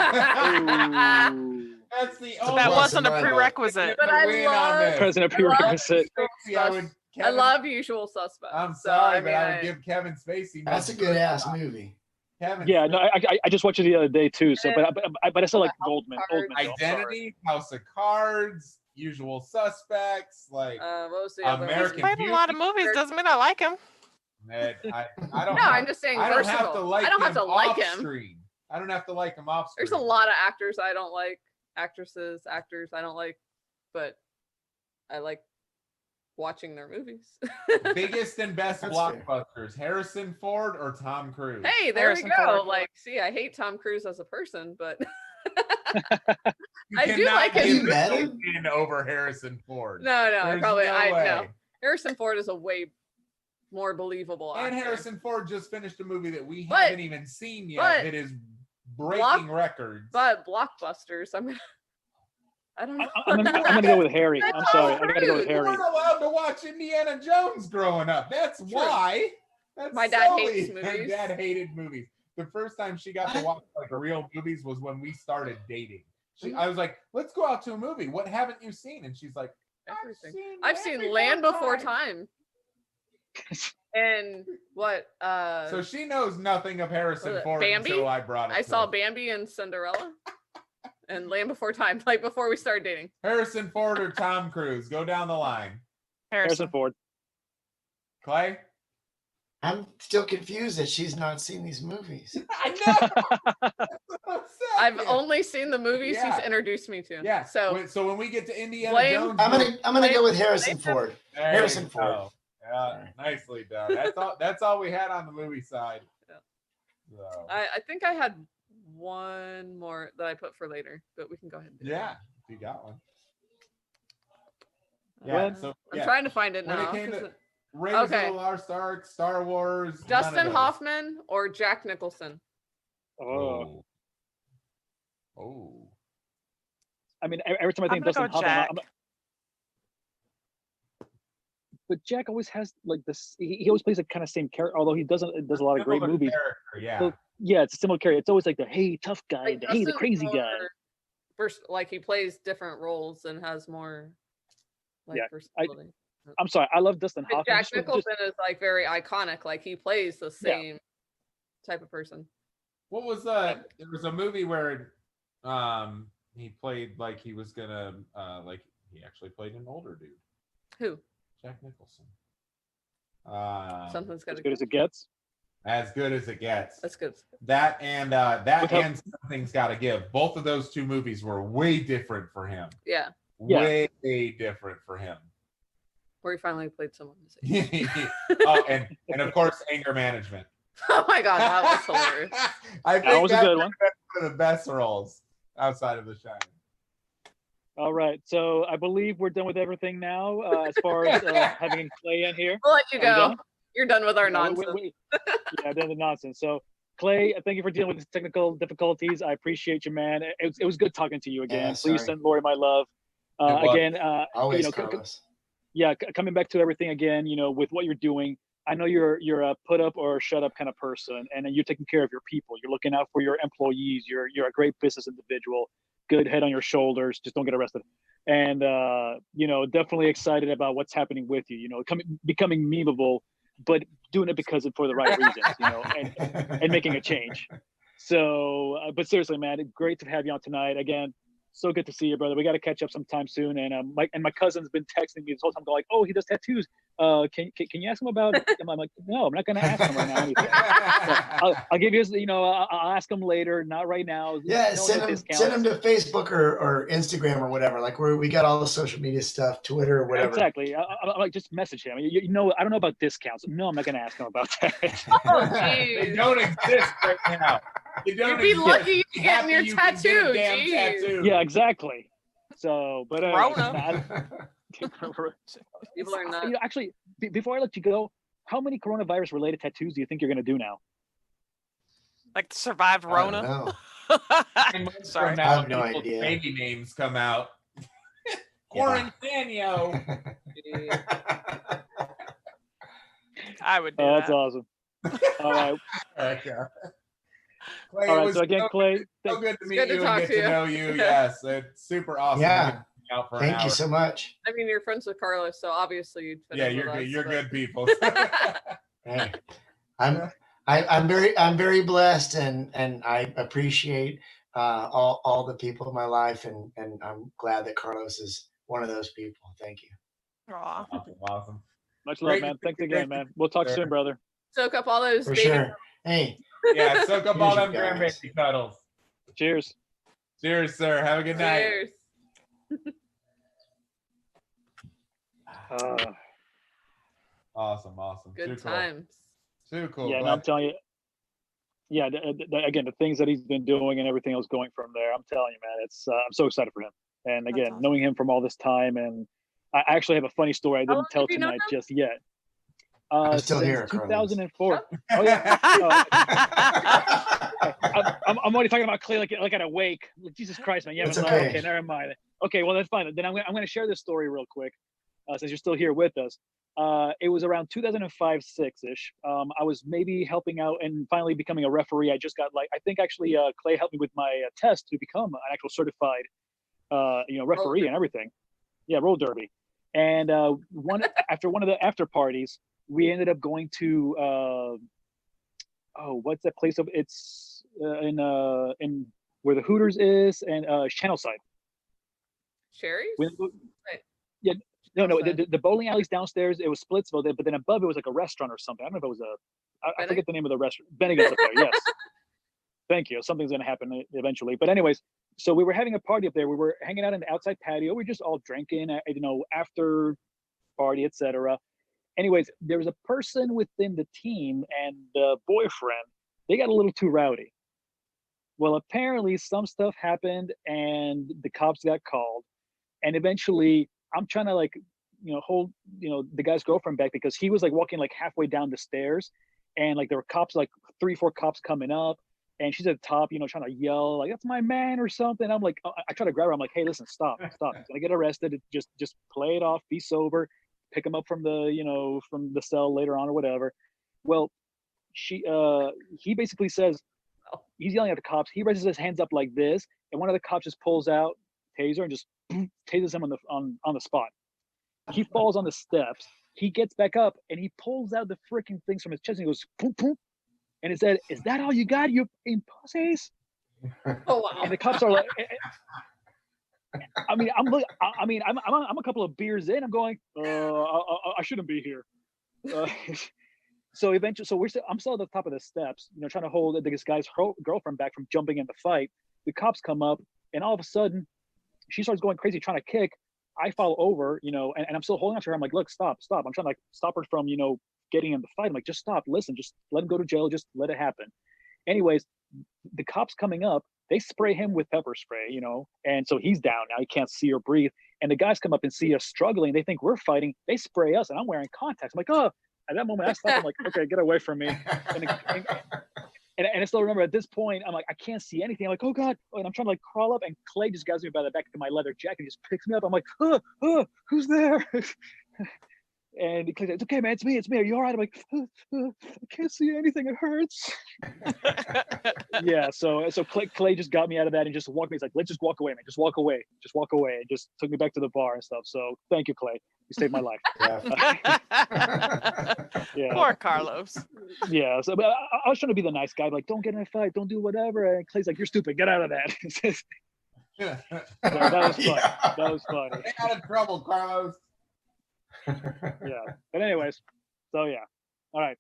the So only that Plus wasn't a and minus. prerequisite. But I win on love- this. President I love- prerequisite. I love Usual Suspects. I'm so, sorry, I but mean, I would give Kevin Spacey. That's a good ass movie. Kevin. Yeah, no, I just watched it the other day too. So, but I still like Goldman. Oldman, though, I'm sorry. Identity, House of Cards, Usual Suspects, like what was the other one? He's American played in a lot of movies. Doesn't mean I like him. I don't. No, I'm just saying I don't have to versatile. like I don't have him to like off him. screen. I don't have to like him off screen. There's a lot of actors I don't like, actresses, actors I don't like, but I like watching their movies. Biggest and best That's fair. blockbusters: Harrison Ford or Tom Cruise? Hey, there Harrison we go. Ford. Like, see, I hate Tom Cruise as a person, but You I do cannot like give him. You met him? in over Harrison Ford. no, I There's probably no I way. know. Harrison Ford is a way more believable And actor. Harrison Ford just finished a movie that we But- haven't even seen yet but that is breaking Block- records. But blockbusters, I don't know. I'm gonna go with Harry. I'm sorry. I gotta go with You Harry. weren't allowed to watch Indiana Jones growing up. That's why. That's My dad silly. hates My movies. dad hated movies. The first time she got to watch like real movies was when we started dating. I was like, "Let's go out to a movie. What haven't you seen?" And she's like, Everything. I've seen Land Before Time. And what? So she knows nothing of Harrison Was it Ford Bambi? until I brought it. I to saw her. Bambi and Cinderella, and Land Before Time, like before we started dating. Harrison Ford or Tom Cruise. Go down the line. Harrison Harrison. Ford. Clay. I'm still confused that she's not seen these movies. I know. I've only seen the movies Yeah. he's introduced me to. Yeah. So So when we get to Indiana Blame- Jones, I'm gonna go with Harrison Ford. there Harrison you Ford. go. Yeah, nicely done. That's all we had on the movie side. Yeah. So, I think I had one more that I put for later, but we can go ahead and do yeah, if you got one. it. Yeah. When- So I'm yeah. trying to find it When it now. came 'cause to it- Raiders Okay. of the Lost Ark, Star Wars, none Dustin of those. Hoffman or Jack Nicholson. Oh, Oh. I mean, every time I think I'm gonna Dustin go Hoffman, Jack. but Jack always has like this. He always plays the kind of same character, although he does a lot of great Similar movies. character, yeah. So, yeah, it's a similar character. It's always like the hey tough guy, Like, the hey the Dustin's crazy guy. more like he plays different roles and has more like Yeah, versatility. I'm sorry, I love Dustin But Hoffman. Jack just with- Nicholson is like very iconic. Like he plays the Yeah. same type of person. What was there was a movie where he played like he was gonna like he actually played an older dude. Who? Jack Nicholson. Something's got as to good as it gets. As good as it gets. That's good. That and With how- and Something's Gotta Give. Both of those two movies were way different for him. Yeah. Yeah. Way different for him. Where he finally played someone. to say- Oh, and of course Anger Management. Oh my god, that was hilarious. I think That was a good one. one of the best roles outside of The Shining. All right, so I believe we're done with everything now as far as having Clay in here. We'll let you Are we go. done? You're done with our Yeah, nonsense. yeah, done the nonsense. So Clay, thank you for dealing with these technical difficulties. I appreciate you, man. It was good talking to you again. Yeah, Please sorry. send Lori my love. It was. Again, Always, Carlos. coming back to everything again, with what you're doing. I know you're a put up or shut up kind of person, and you're taking care of your people. You're looking out for your employees. You're a great business individual. Good head on your shoulders. Just don't get arrested. And definitely excited about what's happening with you. Becoming memeable, but doing it because for the right reasons. And making a change. So, but seriously, man, great to have you on tonight again. So good to see you, brother. We got to catch up sometime soon. And my cousin's been texting me this whole time, going like, "Oh, he does tattoos. Can you ask him about?" I'm like, "No, I'm not going to ask him right now. Anything. I'll give you. I'll ask him later. Not right now. Yeah, No send him discounts. to Facebook or Instagram or whatever. Like we got all the social media stuff, Twitter or whatever. Exactly. I like just message him. I don't know about discounts. No, I'm not going to ask him about that. Oh, They jeez. don't exist right now. You'd be lucky you getting your tattoo. Jeez. Tattoo. Yeah, exactly. So, but Corona. People are not. actually, before I let you go, how many coronavirus related tattoos do you think you're going to do now? Like survived I don't Rona. know. Sorry. From now, I have no people's idea. baby names come out. Yeah. Quarantanio. I would do Oh, that's that. awesome. All right. Okay. Clay, All it right. was So again, Clay, so good to meet good to you talk and to get to you. know you. Yes, it's super awesome. Yeah. to get out for an Thank you hour. so much. I mean, you're friends with Carlos, so obviously you'd fit Yeah, in you're with good. us, You're but- good people. Hey, I'm very blessed and I appreciate all the people in my life and I'm glad that Carlos is one of those people. Thank you. Aw. Awesome. much love, Great- man. Thanks great- again, man. We'll talk sir. soon, brother. Soak up all those For baby. sure. Hey, Yeah, soak up all Here's them you guys. grandbaby cuddles. Cheers. Cheers, sir. Have a good night. Cheers. Awesome. Good Too cool. times. Too cool. Yeah, and Glad- I'm telling you, yeah, again, the things that he's been doing and everything else going from there, I'm telling you, man, it's I'm so excited for him. And again, awesome. knowing him from all this time, and I actually have a funny story I How long didn't tell have you known tonight him? just yet. I'm still Since here, Carlos. 2004. Oh yeah. I'm already talking about Clay like at a wake. Like, Jesus Christ, man. Yeah, It's but okay. okay, never mind. Okay, well that's fine. Then I'm going to share this story real quick, since you're still here with us. It was around 2005-6ish. I was maybe helping out and finally becoming a referee. I just got I think actually Clay helped me with my test to become an actual certified, referee and everything. Yeah, roll derby. And after one of the after parties, we ended up going to what's that place? It's in where the Hooters is and Channelside. Sherry's? Yeah, no, Channelside. the bowling alley's downstairs. It was Splitsville, but then above it was like a restaurant or something. I don't know if it was I forget the name of the restaurant. Bennigan's up there, yes. Thank you. Something's gonna happen eventually. But anyways, so we were having a party up there. We were hanging out in the outside patio. We were just all drinking, after party, etc. Anyways, there was a person within the team and the boyfriend. They got a little too rowdy. Well, apparently some stuff happened and the cops got called. And eventually I'm trying to hold, the guy's girlfriend back because he was walking halfway down the stairs and there were cops, 3-4 cops coming up. And she's at the top, trying to yell, that's my man or something. I'm like, I try to grab her. I'm like, hey, listen, stop. He's gonna get arrested. Just play it off, be sober, pick him up from the cell later on or whatever. Well, he basically says, he's yelling at the cops. He raises his hands up like this, and one of the cops just pulls out taser and just tases him on the spot. He falls on the steps. He gets back up and he pulls out the freaking things from his chest and he goes, boom, boom. And he said, "Is that all you got, you pussies?" Oh wow. And the cops are like, I'm a couple of beers in. I'm going, I shouldn't be here. So eventually, I'm still at the top of the steps, trying to hold this guy's girlfriend back from jumping in the fight. The cops come up, and all of a sudden, she starts going crazy, trying to kick. I fall over, and I'm still holding on to her. I'm like, look, stop. I'm trying to stop her from, getting in the fight. I'm like, just stop, listen, just let him go to jail, just let it happen. Anyways, the cops coming up, they spray him with pepper spray, and so he's down now, he can't see or breathe. And the guys come up and see us struggling, they think we're fighting, they spray us, and I'm wearing contacts. I'm like, oh, at that moment I stopped, I'm like, okay, get away from me. And I still remember at this point, I'm like, I can't see anything. I'm like, oh God. And I'm trying to like crawl up, and Clay just grabs me by the back of my leather jacket. He just picks me up. I'm like, who's there? And Clay's like, it's okay, man. It's me. Are you all right? I'm like, I can't see anything. It hurts. Yeah. So Clay just got me out of that and just walked me. He's like, let's just walk away, man. Just walk away. And just took me back to the bar and stuff. So thank you, Clay. You saved my life. Yeah. Poor Carlos. Yeah. So but I was trying to be the nice guy, like, don't get in a fight, don't do whatever. And Clay's like, you're stupid. Get out of that. So that was fun. Yeah. That was funny. Stay out of trouble, Carlos. Yeah. But anyways, so yeah. All right.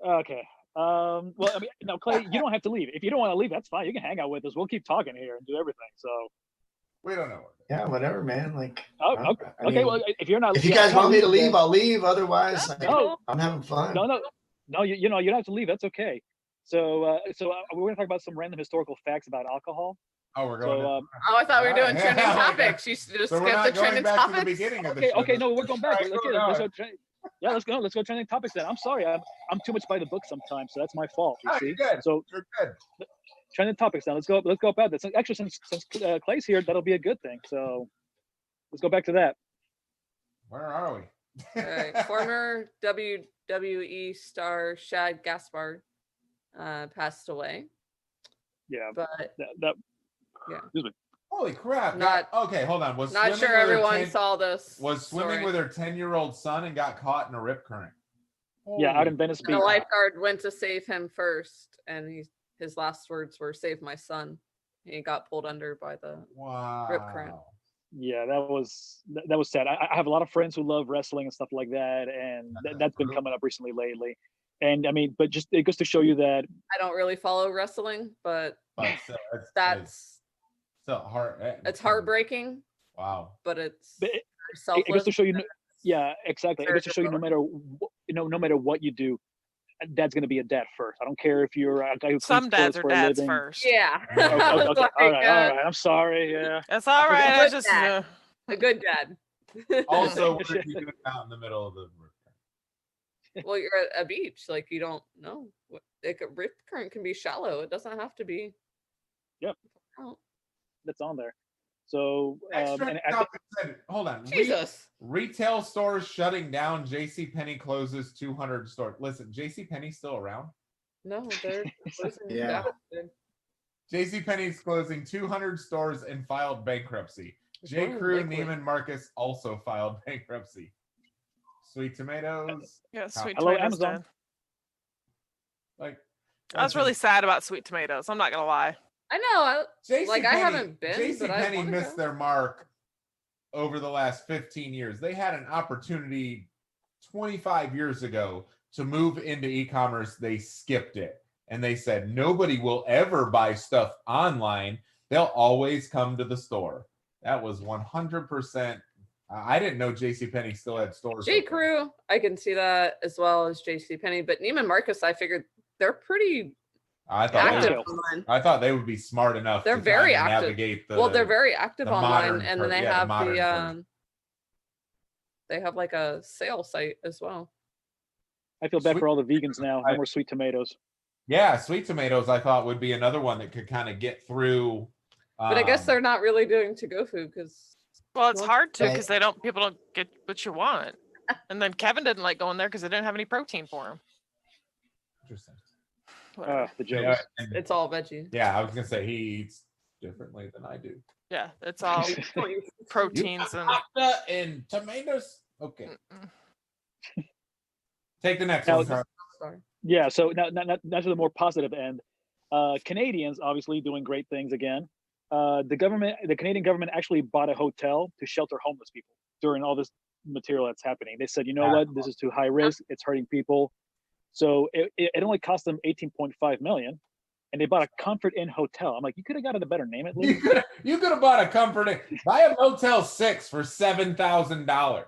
Okay. Well, I mean, no, Clay, you don't have to leave. If you don't want to leave, that's fine. You can hang out with us. We'll keep talking here and do everything. So. We don't know. Yeah, whatever, man. Like, Oh, okay. I mean, Well, if you're not, if you guys want me to leave, I'll leave. Otherwise, like, No. I'm having fun. No, you don't have to leave. That's okay. So we're gonna talk about some random historical facts about alcohol. Oh, we're going. So, Oh, I thought we were doing Yeah, trending yeah. topics. You just So we're skipped not the going trending back to the topics. beginning of the okay, show. no, we're going back. Let's go Let's now. go. Yeah, let's go trending topics then. I'm sorry, I'm too much by the book sometimes, so that's my fault. You Oh, see. you're good. So You're good. trending topics now. Let's go about that. Actually, since Clay's here, that'll be a good thing. So let's go back to that. Where are we? All right. Former WWE star Shad Gaspard passed away, Yeah, but that Yeah. Excuse me. Holy crap! Not- okay. Hold on. Was not swimming sure with her everyone 10 saw this. Was swimming story. with her 10-year-old son and got caught in a rip current. Yeah, out Holy in Venice The Beach. lifeguard went to save him first, and his last words were "Save my son." He got pulled under by the Wow. rip current. Yeah, that was sad. I have a lot of friends who love wrestling and stuff like that, and that's been coming up recently lately. And I mean, but just it goes to show you that I don't really follow wrestling, but But still, that's still heart. it's heartbreaking, Wow. but it's but it selfless. goes to show you. and Yeah, exactly. It goes to show you no matter no matter what you do, dad's going to be a dad first. I don't care if you're a guy who Some cleans dads are clothes for a dads living. first. Yeah. Okay, I was okay, like, all right. I'm sorry. Yeah. That's all right. I Good just dad. A good dad. Also, what are you doing out in the middle of the rip current? Well, you're at a beach, like you don't know. Rip current can be shallow. It doesn't have to be. Yep. Oh, That's on there. So Extra and topic said, hold on. Jesus. Retail stores shutting down. JCPenney closes 200 stores. Listen, JCPenney's still around. No, they're closing Yeah. down. They're- JCPenney's closing 200 stores and filed bankruptcy. J. going Crew, liquid. Neiman Marcus also filed bankruptcy. Sweet Tomatoes. yeah, sweet Hello, tomatoes. Amazon. Did. Like, I was really sad about sweet tomatoes. I'm not gonna lie. I know. Like, I JCPenney haven't been, but I JCPenney wanna missed go. their mark over the last 15 years. They had an opportunity 25 years ago to move into e-commerce. They skipped it. And they said, nobody will ever buy stuff online. They'll always come to the store. That was 100%. I didn't know JCPenney still had stores. J. open. Crew, I can see that as well as JCPenney, but Neiman Marcus, I figured they're pretty I thought they active would, online. I thought they would be smart enough. They're to very kind of active. Navigate the, Well, they're very active the online, modern and then per- they yeah, the have modern version. they have like a sale site as well. I feel bad Sweet- for all the vegans now. No I- more sweet tomatoes. Yeah, Sweet Tomatoes, I thought would be another one that could kind of get through. But I guess um, they're not really doing to-go food because Well, it's Well, hard to Right. because people don't get what you want. And then Kevin didn't like going there because they didn't have any protein for him. interesting. Whatever. The Yeah, jokes. and- it's all veggie. yeah, I was gonna say he eats differently than I do. Yeah, it's all proteins and Pasta and tomatoes. Okay, Mm-mm. take the next Now, one. Carl. Sorry. Yeah. So now to the more positive end. Canadians obviously doing great things again. The Canadian government actually bought a hotel to shelter homeless people during all this material that's happening. They said, you know what, this is too high risk. It's hurting people. So it only cost them 18.5 million, and they bought a Comfort Inn hotel. I'm like, you could have gotten a better name at least. You could have bought a Comfort Inn. Buy a Motel 6 for $7,000.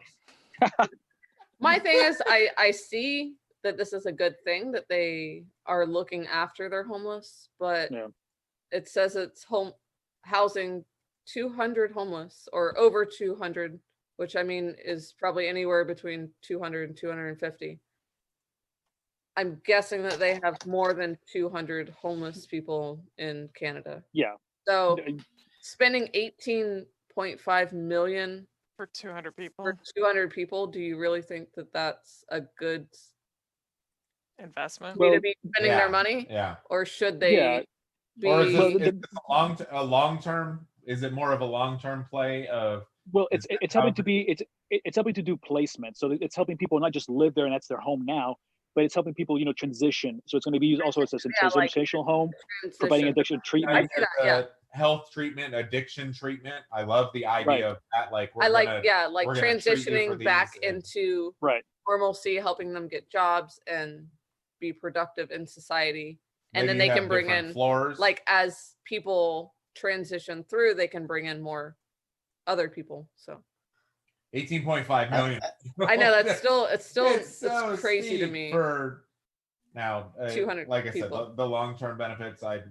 My thing is, I see that this is a good thing that they are looking after their homeless, but Yeah. it says it's housing 200 homeless or over 200, which I mean is probably anywhere between 200 and 250. I'm guessing that they have more than 200 homeless people in Canada. Yeah. So spending 18.5 million For 200 people for 200 people, do you really think that that's a good investment. way Well, to be spending their money? Yeah. Or should they Yeah. be? Or is Well, this, is this a long term? Is it more of a long term play of? Well, Is that it's helping how- to be it's helping to do placement. So it's helping people not just live there and that's their home now, but it's helping people, transition. So it's going to be used also as a like transitional home, providing transition. addiction I treatment. see that, yeah. Health treatment, addiction treatment. I love the idea Right. of that. Like I like, gonna, like we're gonna treat you for transitioning back these and- into Right. normalcy, helping them get jobs and be productive in society. And maybe then you they have can bring different in, floors. like, as people transition through, they can bring in more other people. So 18.5 million. I know it's still It's so crazy to steep me. for now. 200 like I people. said, the long term benefits. I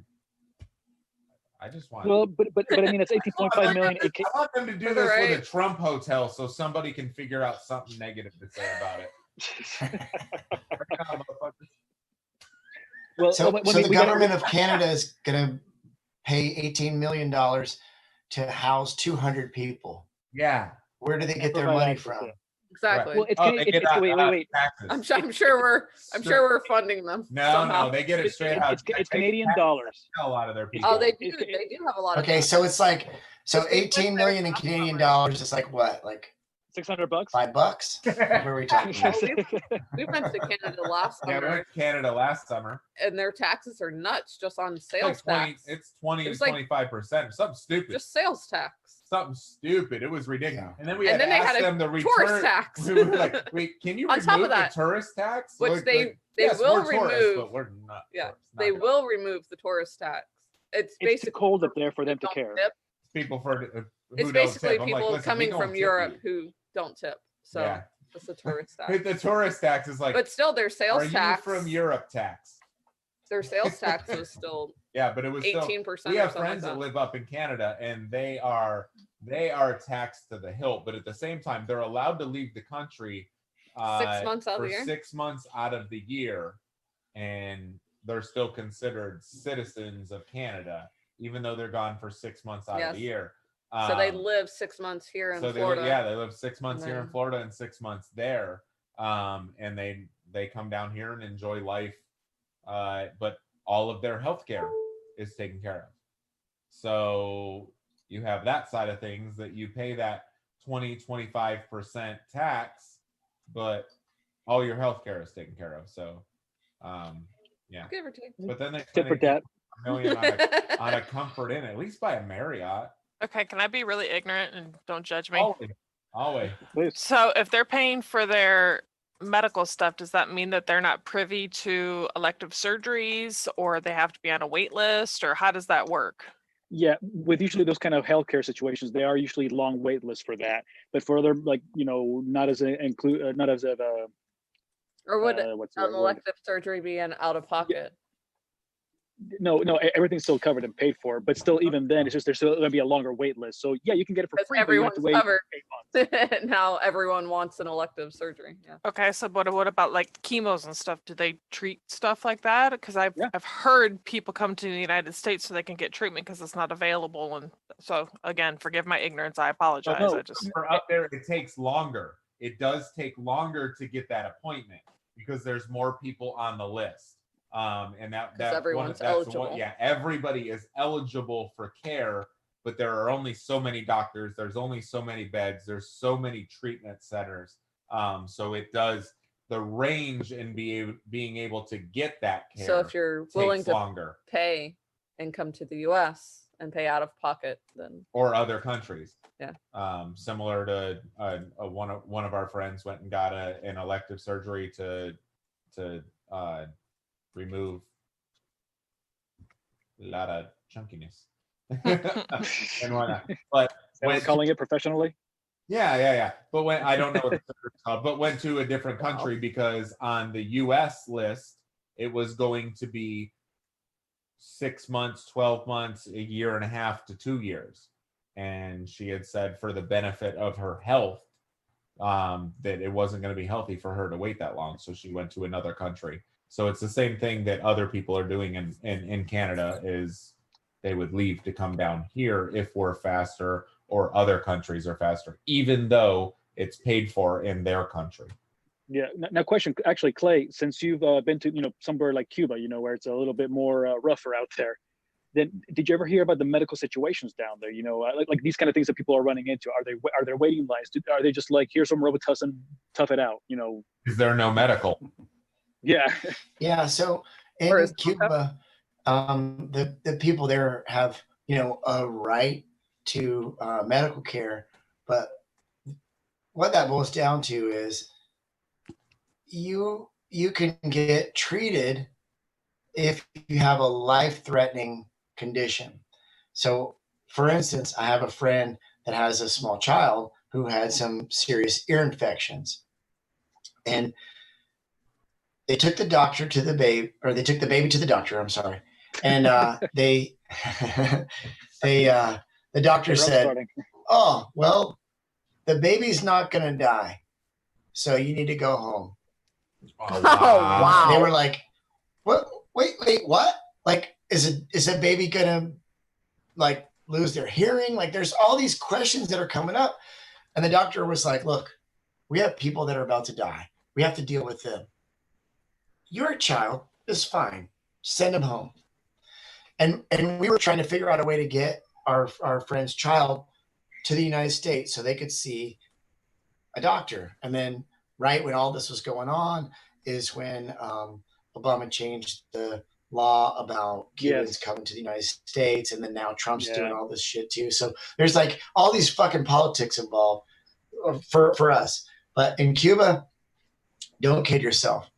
just want. Well, but I mean, it's 18.5 million. I want them to do For this the with a right- Trump hotel, so somebody can figure out something negative to say about it. Well, So, when so we the gotta- government of Canada is going to pay $18 million to house 200 people. Yeah. Where do they get their provide money access, from? yeah. Exactly. Well, it's Oh, Canadian- they get it's- out- wait. taxes. I'm sure we're funding them. No, somehow. no, they get it straight out. It's They Canadian tax dollars. the hell out of their people. Oh, they It's- do have a lot of Okay, that. so it's like, so Because we went 18 there million in last Canadian summer. dollars is like what? Like $600. $5? What are we talking about? We went to Canada last Yeah, we summer, went to Canada last summer. and their taxes are nuts just on It's like sales 20, tax. it's 20 It to was like- 25%. Something stupid. Just sales tax. Something stupid. It was ridiculous. Yeah. And then we And had then to they ask had a them to tourist return. tax. We were like, wait, can you On top of remove the that, tourist tax? which Like, they yes, will we're tourists, remove. but we're not. Yeah, tourists, not they at all. will remove the tourist tax. It's It's too basically cold up there for them to don't care. tip. People for who It's don't basically tip. I'm like, people listen, we coming don't from tip Europe you. who don't tip. So Yeah. it's a tourist tax. The tourist tax is like, But still, their are sales you tax from Europe tax? Their sales tax was still Yeah, but it was still 18%. we or have something friends like that live up in Canada and they are taxed to the hilt, but at the same time they're allowed to leave the country 6 months out of for the year. 6 months out of the year, and they're still considered citizens of Canada even though they're gone for 6 months out of Yes. the year. So they live 6 months here in so Florida. they live 6 months here in then- Florida and 6 months there, and they come down here and enjoy life, but all of their health care is taken care of. So you have that side of things that you pay that 20-25% tax, but all your health care is taken care of. So yeah, Give or take. but then they Tip for tat. $1 million on a Comfort Inn, at least by a Marriott. Okay, can I be really ignorant and don't judge me? Always. Please. So if they're paying for their medical stuff, does that mean that they're not privy to elective surgeries or they have to be on a wait list, or how does that work? Yeah, with usually those kind of healthcare situations, they are usually long wait lists for that. But for other, like, not as a include, not as a Or would what's the an right word? elective surgery be an out of pocket? No, everything's still covered and paid for. But still, even then, it's just there's still going to be a longer wait list. So yeah, you can get it for Because free, but you have to wait everyone's 8 months. covered. Now everyone wants an elective surgery. Yeah. Okay, so what about like chemos and stuff? Do they treat stuff like that? Because I've Yeah. heard people come to the United States so they can get treatment because it's not available. And so again, forgive my ignorance. I apologize. no. I just For up there, it takes longer. It does take longer to get that appointment because there's more people on the list. And that's everyone's that's eligible. yeah, everybody is eligible for care, but there are only so many doctors. There's only so many beds. There's so many treatment centers. So it does the range in being able to get that care. So if you're willing takes to longer, pay and come to the U.S. and pay out of pocket, then or other countries. Yeah. Similar to one of our friends went and got an elective surgery to remove a lot of chunkiness and whatnot. But Calling it professionally. yeah. But when I don't know what the but went to a different country because on the U.S. list, it was going to be 6 months, 12 months, a year and a half to 2 years. And she had said for the benefit of her health, that it wasn't going to be healthy for her to wait that long. So she went to another country. So it's the same thing that other people are doing in Canada, is they would leave to come down here if we're faster, or other countries are faster, even though it's paid for in their country. Yeah. Now, question, actually, Clay, since you've been to, somewhere like Cuba, where it's a little bit more rougher out there, then did you ever hear about the medical situations down there? Like these kind of things that people are running into. Are there waiting lines? Are they just like, here's some Robitussin, tough it out? Is there no medical? Yeah. Yeah. So in Cuba, the people there have a right to medical care, but what that boils down to is you can get treated if you have a life-threatening condition. So, for instance, I have a friend that has a small child who had some serious ear infections, and they took the doctor to the baby, or they took the baby to the doctor. I'm sorry, and the doctor said, "Oh, well, the baby's not going to die, so you need to go home." Oh, wow. They were like, "What? Wait, what? Like, is a baby gonna like lose their hearing? Like, there's all these questions that are coming up." And the doctor was like, "Look, we have people that are about to die. We have to deal with them. Your child is fine. Send him home." And we were trying to figure out a way to get our friend's child to the United States so they could see a doctor. And then right when all this was going on is when Obama changed the law about Cubans coming to the United States, and then now Trump's doing all this shit too. So there's like all these fucking politics involved for us. But in Cuba, don't kid yourself.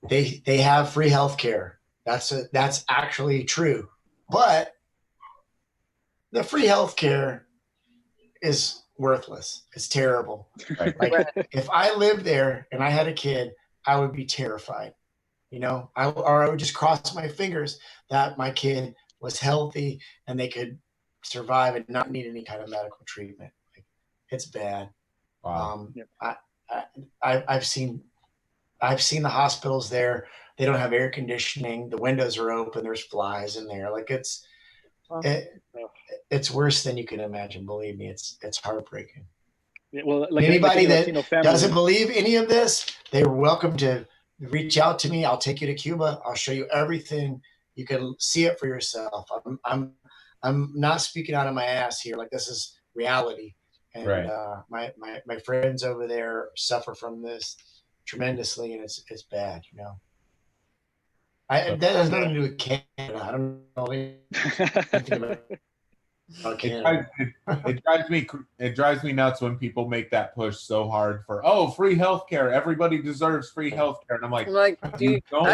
They have free healthcare. That's actually true. But the free healthcare is worthless. It's terrible. Right. Like if I lived there and I had a kid, I would be terrified. I would just cross my fingers that my kid was healthy and they could survive and not need any kind of medical treatment. Like, it's bad. Wow. I've seen the hospitals there. They don't have air conditioning. The windows are open. There's flies in there. Like it's worse than you can imagine. Believe me, it's heartbreaking. Yeah, well, like anybody that doesn't believe any of this, they're welcome to reach out to me. I'll take you to Cuba. I'll show you everything. You can see it for yourself. I'm not speaking out of my ass here. Like, this is reality. And right. My friends over there suffer from this tremendously, and it's bad. That has nothing to do with Canada. I don't know anything about Canada. It drives me nuts when people make that push so hard for free healthcare. Everybody deserves free healthcare, and I'm like, I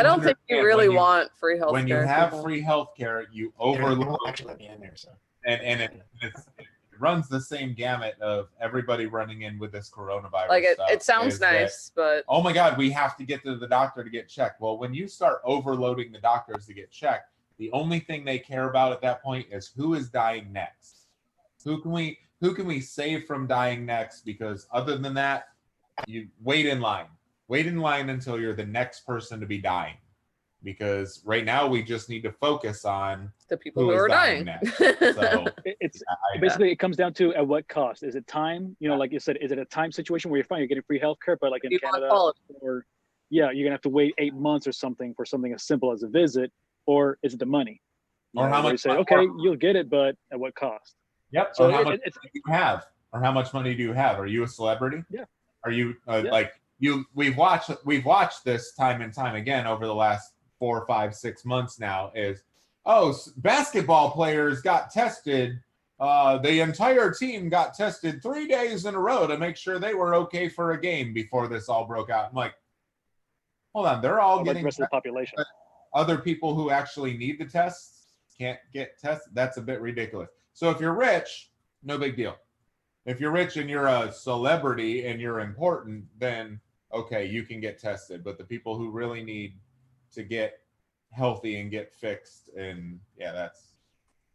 don't think you really want free healthcare. When you have free healthcare, you overload. Actually, let me in there, so. And it runs the same gamut of everybody running in with this coronavirus. Like stuff it sounds nice, but oh my God, we have to get to the doctor to get checked. Well, when you start overloading the doctors to get checked, the only thing they care about at that point is who is dying next. Who can we save from dying next? Because other than that, you wait in line. Wait in line until you're the next person to be dying. Because right now we just need to focus on the people who are dying. So basically it comes down to at what cost. Is it time? Like you said, is it a time situation where you're fine, you're getting free healthcare, but like in Canada, or you're gonna have to wait 8 months or something for something as simple as a visit, or is it the money? Or how much you say, okay, you'll get it, but at what cost? Yep. So how much do you have? Or how much money do you have? Are you a celebrity? Yeah. Are you like you? We've watched this time and time again over the last 4, 5, 6 months now. Is basketball players got tested. The entire team got tested 3 days in a row to make sure they were okay for a game before this all broke out. I'm like, hold on, they're all getting the rest of the population. Other people who actually need the tests can't get tested. That's a bit ridiculous. So if you're rich, no big deal. If you're rich and you're a celebrity and you're important, then okay, you can get tested. But the people who really need to get healthy and get fixed, and yeah, that's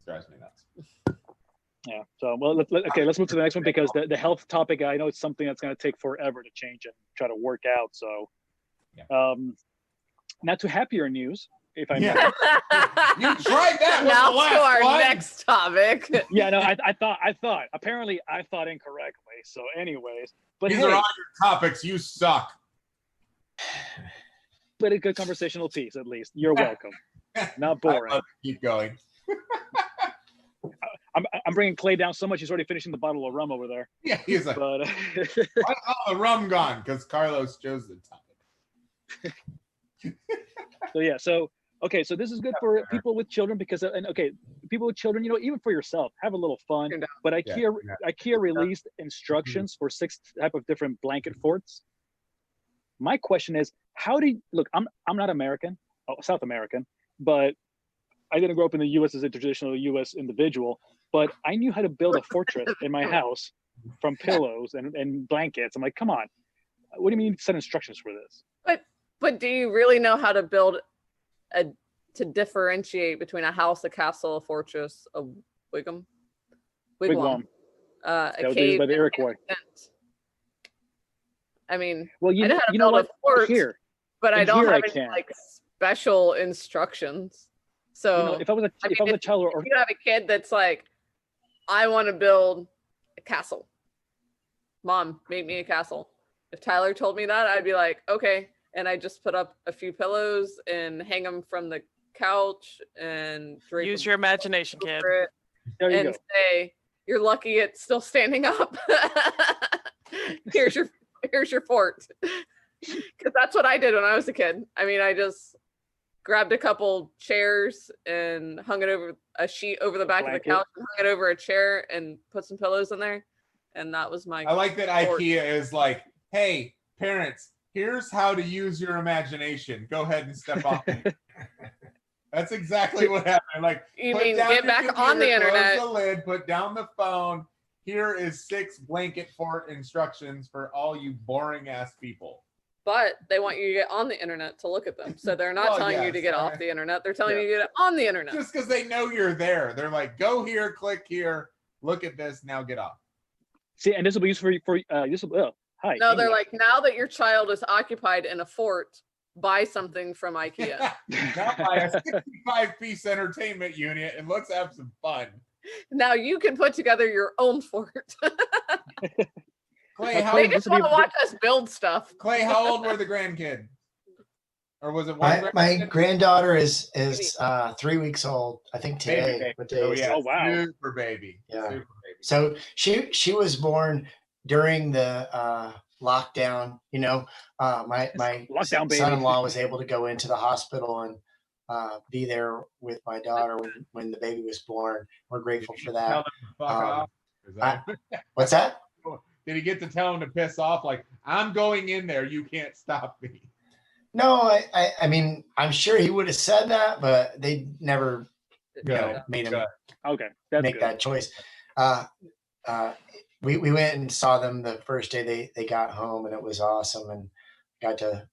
drives me nuts. Yeah. So, well, let's move to the next one, because the health topic, I know it's something that's going to take forever to change and try to work out. So, Yeah. now to happier news, if I may. Yeah. You tried that with Now the last to our one. next topic. Yeah, no, I thought. Apparently, I thought incorrectly. So, anyways, but These hey, are all your topics. You suck. but a good conversational piece at least. You're welcome. Not boring. I love it. Keep going. I'm bringing Clay down so much he's already finishing the bottle of rum over there. Yeah, he's like, But why all the rum gone? Because Carlos chose the topic. so yeah, so okay, so this is good for people with children, because people with children, even for yourself, have a little fun. But IKEA released instructions for 6 type of different blanket forts. My question is, how do you look? I'm not American, South American, but I didn't grow up in the U.S. as a traditional U.S. individual. But I knew how to build a fortress in my house from pillows and blankets. I'm like, come on, what do you mean set instructions for this? But do you really know how to build to differentiate between a house, a castle, a fortress, a wigwam? Wigwam. A That was cave, by the and Iroquois. a tent. I mean, Well, I know how to you know build what? a fort, Here, but I don't here have I any can. like special instructions. So if I was a child, or if you have a kid that's like, I want to build a castle. Mom, make me a castle. If Tyler told me that, I'd be like, okay. And I just put up a few pillows and hang them from the couch and drape Use a your imagination, kid. over it there you and go. say, you're lucky it's still standing up. here's your fort. Because that's what I did when I was a kid. I mean, I just grabbed a couple chairs and hung it over a sheet over the back of the couch and hung it over a chair and put some pillows in there. And that was my I like that fort. IKEA is like, hey, parents, here's how to use your imagination. Go ahead and step off. That's exactly what happened. Like, You put mean down get your back on the computer, close internet. the lid, put down the phone. Here is 6 blanket fort instructions for all you boring ass people. But they want you to get on the internet to look at them. So they're not Well, telling you yes, to get off right. the internet. They're telling you to get on the internet. Just because they know you're there. They're like, go here, click here, look at this, now get off. See, and this will be used for this will. Hi. No, they're English. like, now that your child is occupied in a fort, buy something from IKEA. Now buy a 65-piece entertainment unit and let's have some fun. Now you can put together your own fort. Clay, Now, how, Clay, They just want to watch us build stuff. Clay, how old were the grandkids? Or was it one My grandkid? granddaughter is 3 weeks old. I think today. Baby. What day Oh is yeah, Oh, wow. super baby. Yeah. Super baby. So she was born during the lockdown. My Lockdown, baby. son-in-law was able to go into the hospital and be there with my daughter when the baby was born. We're grateful for Tell that. them to fuck off. Is that- What's that? Did he get to tell him to piss off? Like, I'm going in there. You can't stop me. No, I mean, I'm sure he would have said that, but they never made him Okay, that's make good. that choice. We went and saw them the first day they got home, and it was awesome, and got to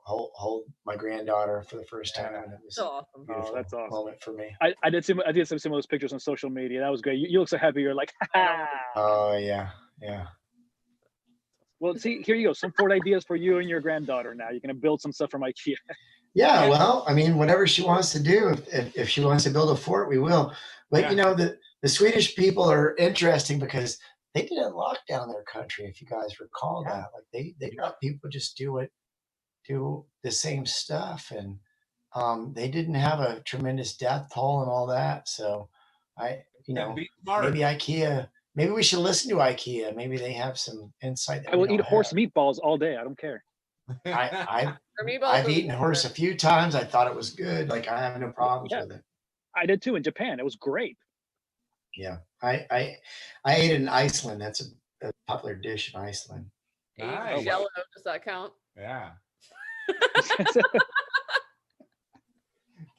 hold my granddaughter for the first time, and it was So awesome. a beautiful that's awesome. moment for me. I did some of those pictures on social media. That was great. You look so happy. You're like, ha. Oh yeah. Well, see, here you go. Some fort ideas for you and your granddaughter. Now you're gonna build some stuff from IKEA. Yeah, well, I mean, whatever she wants to do, if she wants to build a fort, we will. But the Swedish people are interesting because they didn't lock down their country. If you guys recall that, like they let people just do the same stuff, and they didn't have a tremendous death toll and all that. So Be smart. maybe IKEA. Maybe we should listen to IKEA. Maybe they have some insight. That I we will don't eat horse have. meatballs all day. I don't care. For me, I've eaten horse a few times. I thought it was good. Like I have no problems with it. I did too in Japan. It was great. Yeah, I ate it in Iceland. That's a popular dish in Iceland. Nice. Jello, does that count? Yeah.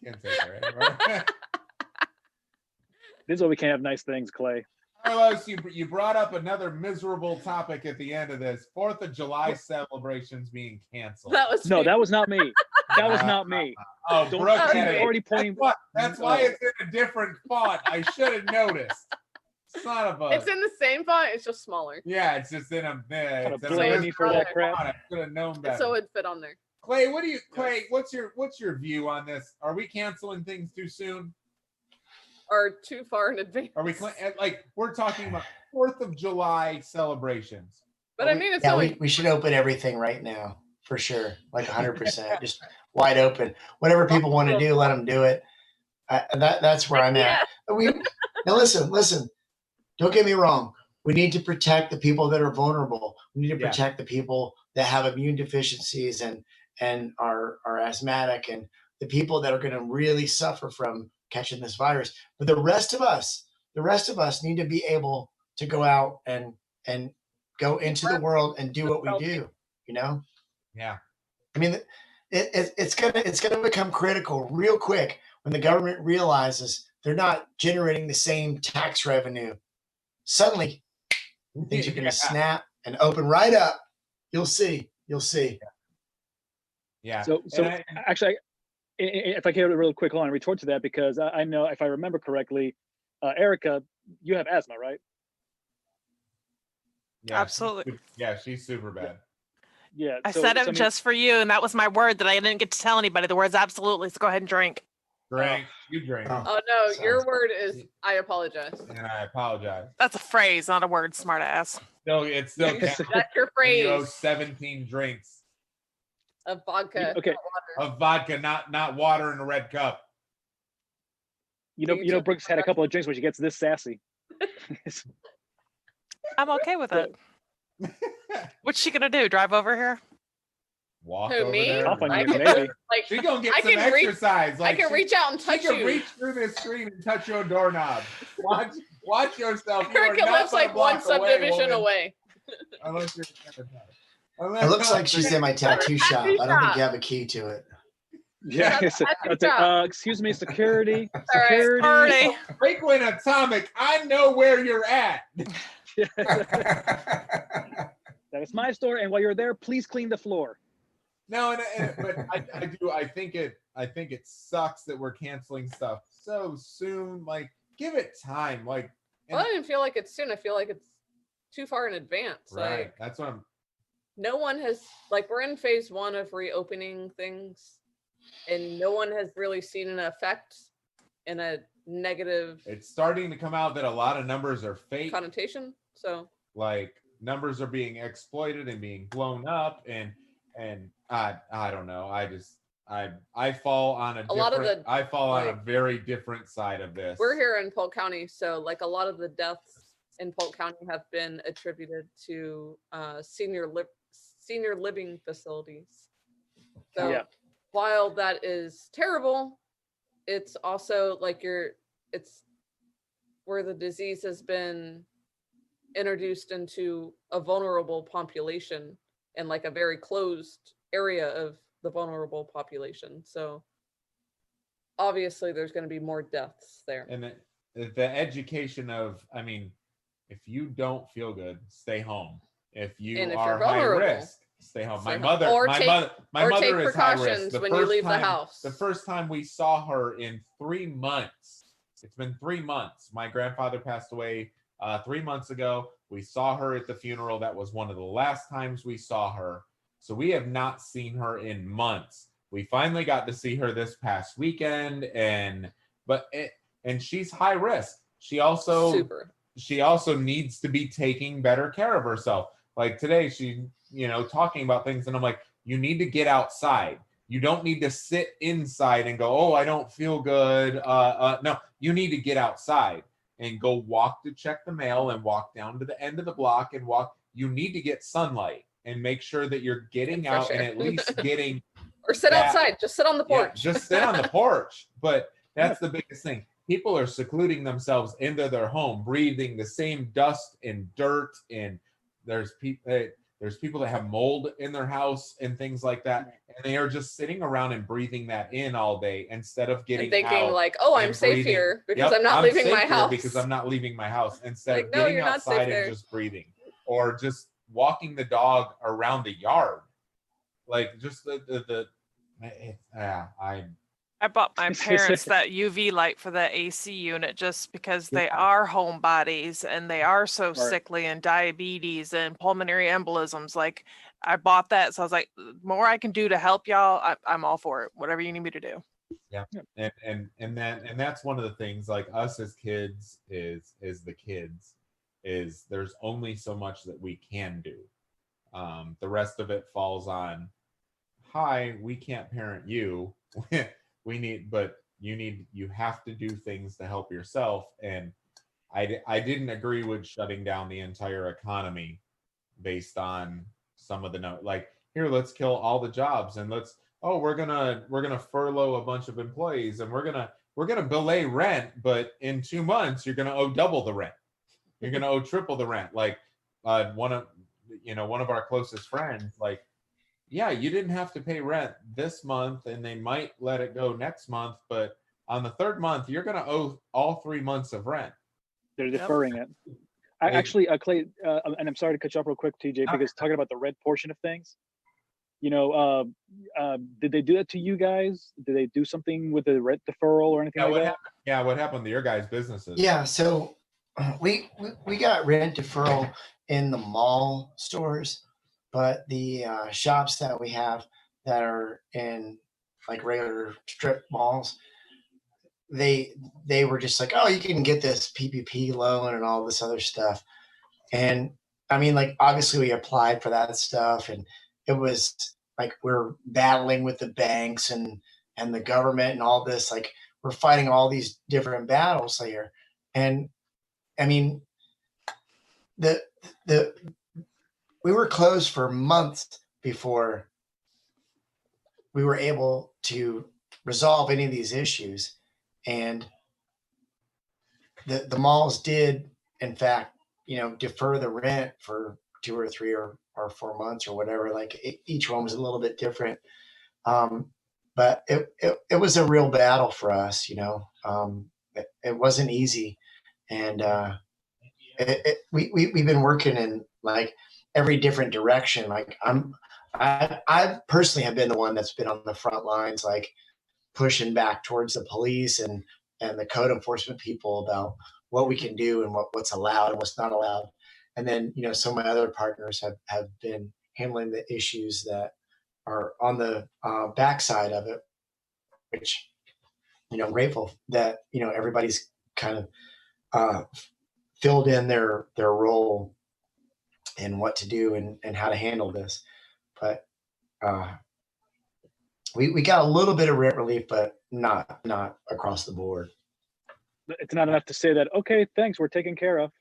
Can't say that anymore. This is why we can't have nice things, Clay. Carlos, you brought up another miserable topic at the end of this. 4th of July celebrations being canceled. That was No, me. that was not me. That was not me. Oh, Don't Brooke keep had it. already pointing. That's why it's in a different font. I should have noticed. Son of a. It's in the same font. It's just smaller. Yeah, it's just in a. Gotta It's in blame a me for that crap. font. I should have known better. So it'd fit on there. Clay, what's your view on this? Are we canceling things too soon? Or too far in advance. Are we like we're talking about 4th of July celebrations? But I mean, it's Yeah, only we should open everything right now for sure, like 100%, just wide open. Whatever people want to do, let them do it. That's where I'm at. Now listen. Don't get me wrong. We need to protect the people that are vulnerable. We need to protect the people that have immune deficiencies and are asthmatic and the people that are going to really suffer from catching this virus. But the rest of us need to be able to go out and go into the world and do what we do. You know? Yeah. I mean, it's gonna become critical real quick when the government realizes they're not generating the same tax revenue. Suddenly, things are going to snap and open right up. You'll see. Yeah. So actually, if I can real quick on retort to that, because I know if I remember correctly, Erica, you have asthma, right? Yeah, Absolutely. Yeah, she's super bad. Yeah. I said it just for you, and that was my word that I didn't get to tell anybody. The word's absolutely. So go ahead and drink. Drink. You drink. Oh no, your word is I apologize. And I apologize. That's a phrase, not a word, smart ass. No, it's still That's your phrase. You owe 17 drinks Of vodka. Okay. of vodka, not water in a red cup. You know, Brooks had a couple of drinks when she gets this sassy. I'm okay with it. What's she gonna do? Drive over here? Walk Who, over me? there. Off on I you, can, maybe. like, She gonna get I some can reach- exercise. I can reach out and touch She can you. reach through this screen and touch your doorknob. Watch yourself. You are Erica not lives but a like one block away, subdivision woman. away. Unless you're. It looks like she's in my tattoo shop. I don't think shop. you have a key to it. Yeah. That's Excuse me, security. All right. Security. Already. Frequent Atomic. I know where you're at. That is my store, and while you're there, please clean the floor. No, but I think it sucks that we're canceling stuff so soon. Like, give it time. Like, Well, I didn't feel like it's soon. I feel like it's too far in advance. right. Like, That's what I'm. no one has, like, we're in phase 1 of reopening things, and no one has really seen an effect in a negative It's starting to come out that a lot of numbers are fake. connotation. So Like, numbers are being exploited and being blown up, and I don't know. I fall on a lot of different. I fall on a like, very different side of this. we're here in Polk County, so like a lot of the deaths in Polk County have been attributed to senior living facilities. So Yeah. while that is terrible, it's also like it's where the disease has been introduced into a vulnerable population and like a very closed area of the vulnerable population. So obviously there's going to be more deaths there. And the education of, I mean, if you don't feel good, stay home. If you And if are you're high vulnerable, risk, stay home. stay My home. mother, Or my take- mother, my or mother take is high risk. precautions The when you first leave the time- house. The first time we saw her in 3 months, it's been 3 months. My grandfather passed away 3 months ago. We saw her at the funeral. That was one of the last times we saw her. So we have not seen her in months. We finally got to see her this past weekend, and she's high risk. She also needs to be taking better care of herself. Like today, she, talking about things, and I'm like, you need to get outside. You don't need to sit inside and go, oh, I don't feel good. No, you need to get outside and go walk to check the mail and walk down to the end of the block and walk. You need to get sunlight and make sure that you're getting out and at least getting. Or sit outside, just sit on the porch. Yeah, just sit on the porch. But that's the biggest thing. People are secluding themselves into their home, breathing the same dust and dirt. And there's people that have mold in their house and things like that. and they are just sitting around and breathing that in all day instead of getting And thinking out like, oh, I'm and safe breathing. here because Yep, I'm not leaving safe my here house. because I'm not leaving my house. Instead Like, of no, getting you're not safe outside and there. just breathing, or just walking the dog around the yard, like just I bought my parents that UV light for the AC unit just because they are homebodies and they are so Right. sickly and diabetes and pulmonary embolisms. Like I bought that, so I was like, the more I can do to help y'all, I'm all for it. Whatever you need me to do. Yeah. And that's one of the things, like us as kids is the kids is there's only so much that we can do. The rest of it falls on, hi, we can't parent you. You have to do things to help yourself. And I didn't agree with shutting down the entire economy based on some of the note, like, here, let's kill all the jobs and we're gonna furlough a bunch of employees and we're gonna belay rent, but in 2 months you're gonna owe double the rent. You're gonna owe triple the rent. Like one of our closest friends, like, yeah, you didn't have to pay rent this month and they might let it go next month, but on the 3rd month you're gonna owe all 3 months of rent. They're deferring it. I actually, Clay, and I'm sorry to cut you off real quick, TJ, because talking about the rent portion of things, did they do that to you guys? Did they do something with the rent deferral or anything like that? Happened? Yeah, what happened to your guys' businesses? Yeah, so we got rent deferral in the mall stores, but the shops that we have that are in like regular strip malls, they were just like, oh, you can get this PPP loan and all this other stuff. And I mean, like, obviously we applied for that stuff, and it was like we're battling with the banks and the government and all this. Like, we're fighting all these different battles here. And I mean, the we were closed for months before we were able to resolve any of these issues. And the malls did, in fact, defer the rent for 2 or 3 or 4 months or whatever. Like, each one was a little bit different. But it was a real battle for us. It wasn't easy. And we've been working in like every different direction. Like, I personally have been the one that's been on the front lines, like pushing back towards the police and the code enforcement people about what we can do and what's allowed and what's not allowed. And then, some of my other partners have been handling the issues that are on the backside of it, which, I'm grateful that, everybody's kind of filled in their role and what to do and how to handle this. But we got a little bit of rent relief, but not across the board. It's not enough to say that, okay, thanks, we're taken care of.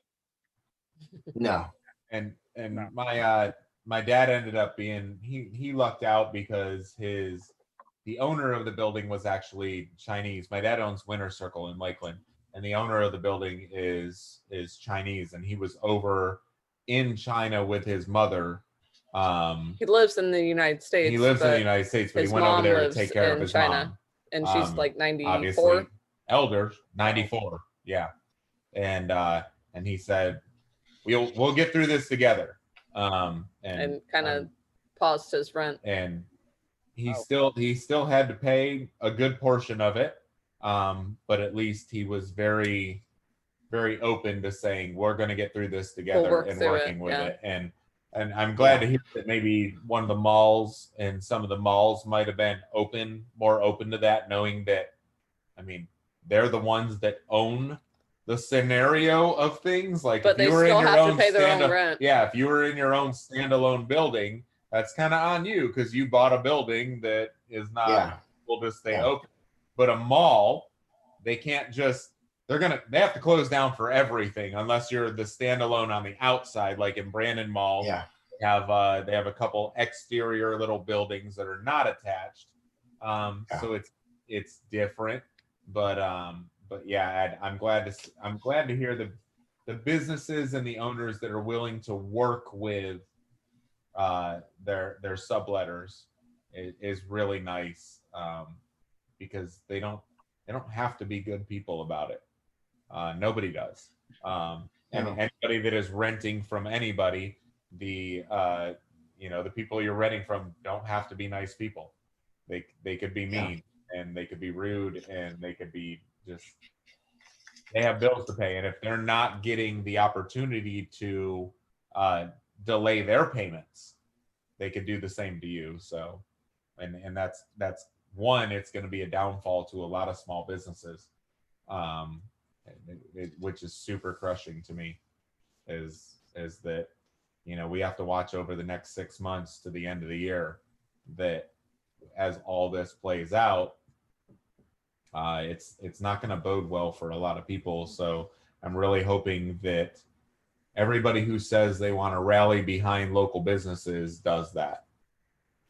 No. And No. my dad ended up being, he lucked out because the owner of the building was actually Chinese. My dad owns Winter Circle in Lakeland, and the owner of the building is Chinese, and he was over in China with his mother. He lives in the United States. He lives in the United States, but he went over there to take care of his China, mom. And she's like 94. Obviously, elder, 94. Yeah. And he said, we'll get through this together. And kind of paused his rent. And he still had to pay a good portion of it. But at least he was very, very open to saying, we're going to get through this together and working with it. And I'm glad to hear that maybe one of the malls and some of the malls might have been more open to that, knowing that, I mean, they're the ones that own the scenario of things. Like, but if you were in your own rent. Yeah, if you were in your own standalone building, that's kind of on you because you bought a building that is not able to stay open. But a mall, they can't just, they have to close down for everything unless you're the standalone on the outside, like in Brandon Mall. Yeah. They have a couple exterior little buildings that are not attached. So it's different. But yeah, I'm glad to hear the businesses and the owners that are willing to work with their subletters is really nice, because they don't have to be good people about it. Nobody does. And No. anybody that is renting from anybody, the the people you're renting from don't have to be nice people. They could be mean, and they could be rude, and they could be just, they have bills to pay, and if they're not getting the opportunity to delay their payments, they could do the same to you. So, and that's one. It's going to be a downfall to a lot of small businesses, which is super crushing to me. Is that we have to watch over the next 6 months to the end of the year, that as all this plays out, it's not going to bode well for a lot of people. So I'm really hoping that everybody who says they want to rally behind local businesses does that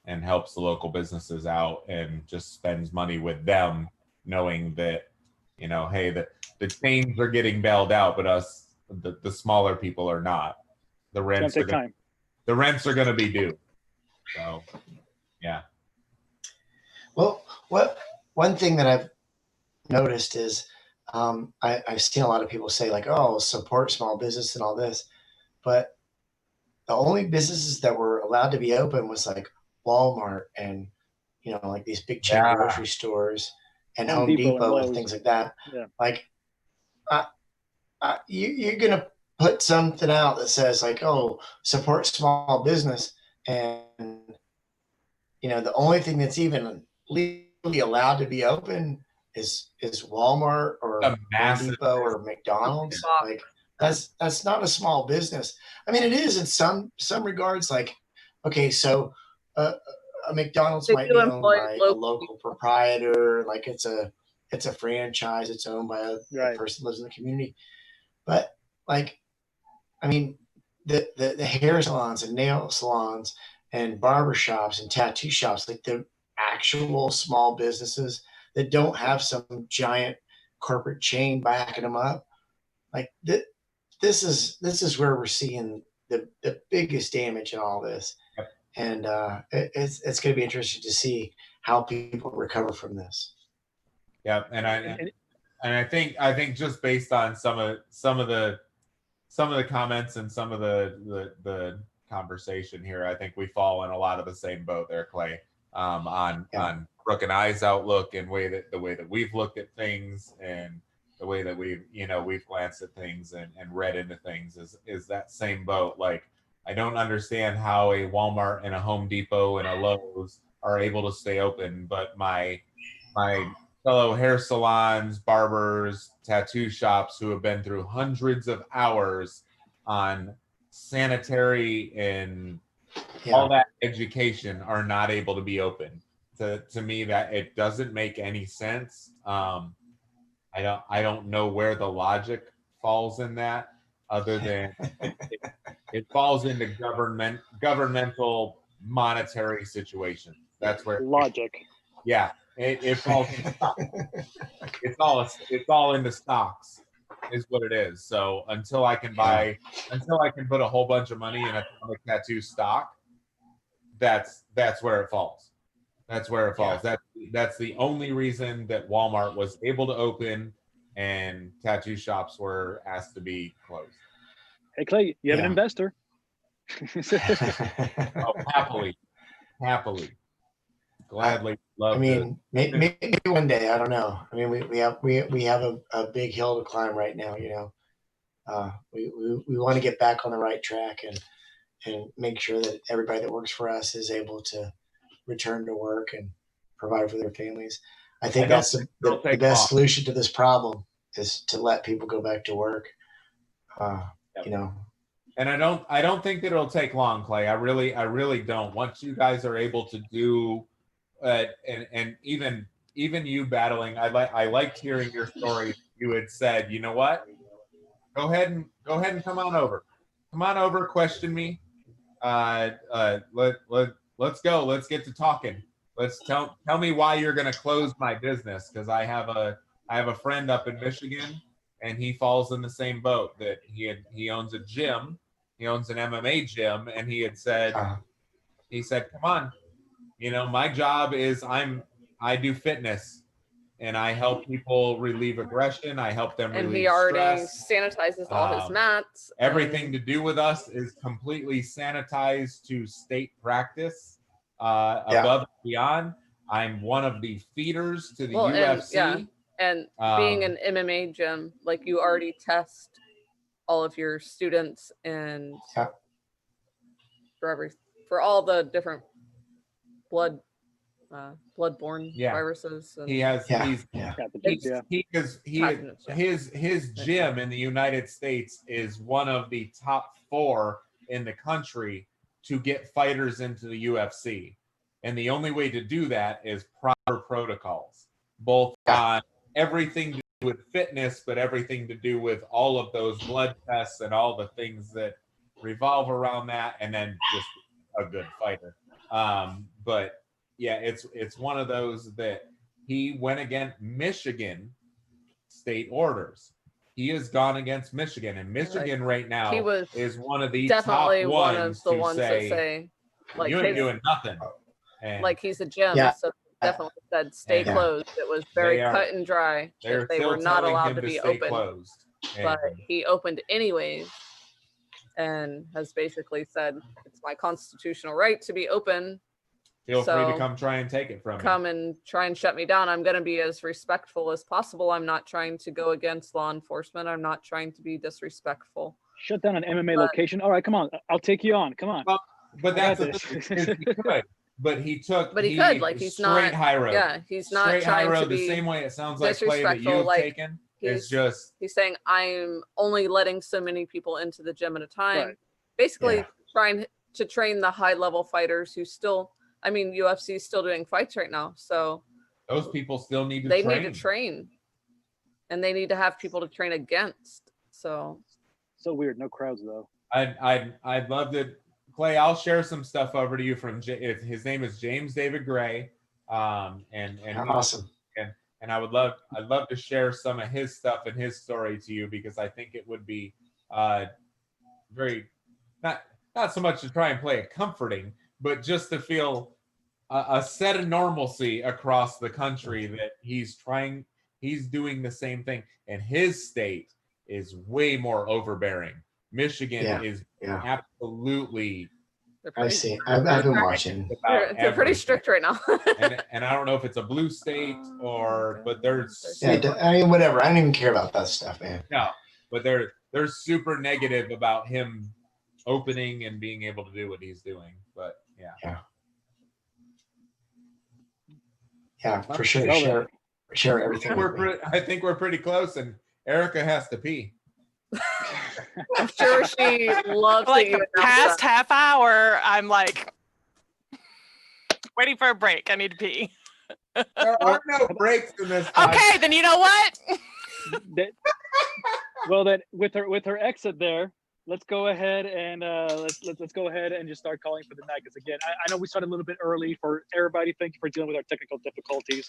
and helps the local businesses out and just spends money with them, knowing that, hey, the chains are getting bailed out, but us, the smaller people are not. The rents are time. The rents are going to be due. So, yeah. Well, one thing that I've noticed is I've seen a lot of people say like, oh, support small business and all this, but the only businesses that were allowed to be open was like Walmart and like these big chain Yeah. grocery stores and Home Home Depot and Depot and Lowe's. things like that. Yeah. Like, you're gonna put something out that says like, oh, support small business, and the only thing that's even legally allowed to be open is Walmart or A Home massive Depot or McDonald's. Like, that's not a small business. I mean, it is in some regards. Like, okay, so a McDonald's They might do be owned employ by a local local proprietor, like it's a franchise. It's owned by a Right. person who lives in the community. But like, I mean, the hair salons and nail salons and barber shops and tattoo shops, like the actual small businesses that don't have some giant corporate chain backing them up, like this is where we're seeing the biggest damage in all this. And it's going to be interesting to see how people recover from this. Yeah, and I think just based on some of the comments and some of the conversation here, I think we fall in a lot of the same boat there, Clay. On Brooke and I's outlook and the way that we've looked at things, and the way that we've glanced at things and read into things is that same boat. Like, I don't understand how a Walmart and a Home Depot and a Lowe's are able to stay open, but my fellow hair salons, barbers, tattoo shops who have been through hundreds of hours on sanitary and all that education are not able to be open. To me, that it doesn't make any sense. I don't know where the logic falls in that, other than it falls into governmental monetary situations. That's where logic. It falls. It's all into stocks, is what it is. So until I can put a whole bunch of money in a tattoo stock, that's where it falls. That's where it falls. That's the only reason that Walmart was able to open and tattoo shops were asked to be closed. Hey Clay, you have an investor. Oh, happily. Gladly love. I mean, maybe one day. I don't know. I mean, we have a big hill to climb right now. We want to get back on the right track and make sure that everybody that works for us is able to return to work and provide for their families. I think that's the best solution to this problem, is to let people go back to work. And I don't think that it'll take long, Clay. I really don't. Once you guys are able to do, and even you battling, I liked hearing your story. You had said, you know what? Go ahead and come on over. Question me. Let's go. Let's get to talking. Let's tell me why you're going to close my business, because I have a friend up in Michigan, and he falls in the same boat. That he owns a gym. He owns an MMA gym, and he said, come on, my job is I do fitness, and I help people relieve aggression. I help them And relieve he already stress. sanitizes all his mats. Everything and to do with us is completely sanitized to state practice, above and beyond. I'm one of the feeders to the UFC. And being an MMA gym, like you already test all of your students and for all the different bloodborne viruses. And He has his gym in the United States is one of the top 4 in the country to get fighters into the UFC. And the only way to do that is proper protocols, both on everything to do with fitness, but everything to do with all of those blood tests and all the things that revolve around that, and then just a good fighter. But yeah, it's one of those that he went against Michigan state orders. He has gone against Michigan, and Michigan right now is one of the definitely top one of the ones that say like you ain't doing nothing. And like he's a gym, so definitely said stay closed. It was very cut and dry. They were not allowed to be open, closed. But he opened anyways, and has basically said it's my constitutional right to be open. Feel free to come try and take it from me. Come and try and shut me down. I'm going to be as respectful as possible. I'm not trying to go against law enforcement. I'm not trying to be disrespectful. Shut down an MMA location. All right, come on. I'll take you on. Come on. Well, but that's he could. But he took. But he could. Like he's not. Straight high road. Yeah, he's not straight trying high road, to be the same way it sounds like play that you've taken. It's just. He's saying I'm only letting so many people into the gym at a time. Right. Basically, trying to train the high level fighters who still. I mean, UFC is still doing fights right now, so those people still need to. They need to train, and they need to have people to train against. So weird. No crowds though. I'd love to, Clay. I'll share some stuff over to you from his name is James David Gray, and awesome. And I'd love to share some of his stuff and his story to you, because I think it would be very not so much to try and play it comforting, but just to feel a set of normalcy across the country that he's doing the same thing, and his state is way more overbearing. Michigan is absolutely. I see. I've been watching. They're pretty strict right now. and I don't know if it's a blue state but they're I mean, whatever. I don't even care about that stuff, man. No, but they're super negative about him opening and being able to do what he's doing. But yeah, for sure. Share everything. I think we're pretty close, and Erica has to pee. I'm sure she loves like the past half hour. I'm like waiting for a break. I need to pee. There are no breaks in this. Okay, then you know what? Well, then with her exit there, let's go ahead and let's go ahead and just start calling for the night. Because again, I know we started a little bit early. For everybody, thank you for dealing with our technical difficulties.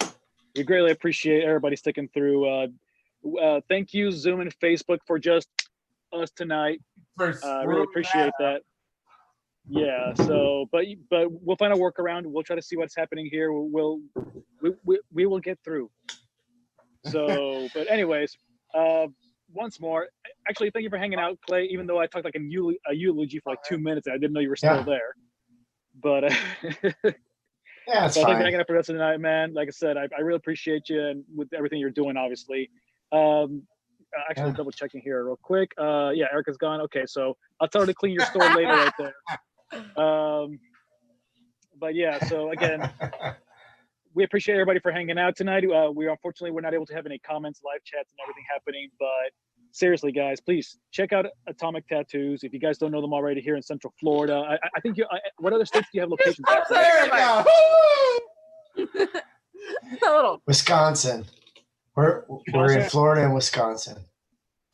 We greatly appreciate everybody sticking through. Thank you, Zoom and Facebook, for just us tonight. Really appreciate that. Yeah. So, but we'll find a workaround. We'll try to see what's happening here. We will get through. So, but anyways, once more, actually, thank you for hanging out, Clay. Even though I talked like a eulogy for like 2 minutes, and I didn't know you were still there. But yeah, it's fine. Thank you for hanging out for the rest of the night, man. Like I said, I really appreciate you and with everything you're doing, obviously. Actually, double checking here real quick. Yeah, Erica's gone. Okay, so I'll tell her to clean your store later right there. But yeah, so again, we appreciate everybody for hanging out tonight. We unfortunately we're not able to have any comments, live chats, and everything happening. But seriously, guys, please check out Atomic Tattoos. If you guys don't know them already, here in Central Florida. I think you. What other states do you have locations? Wisconsin. We're in Florida and Wisconsin.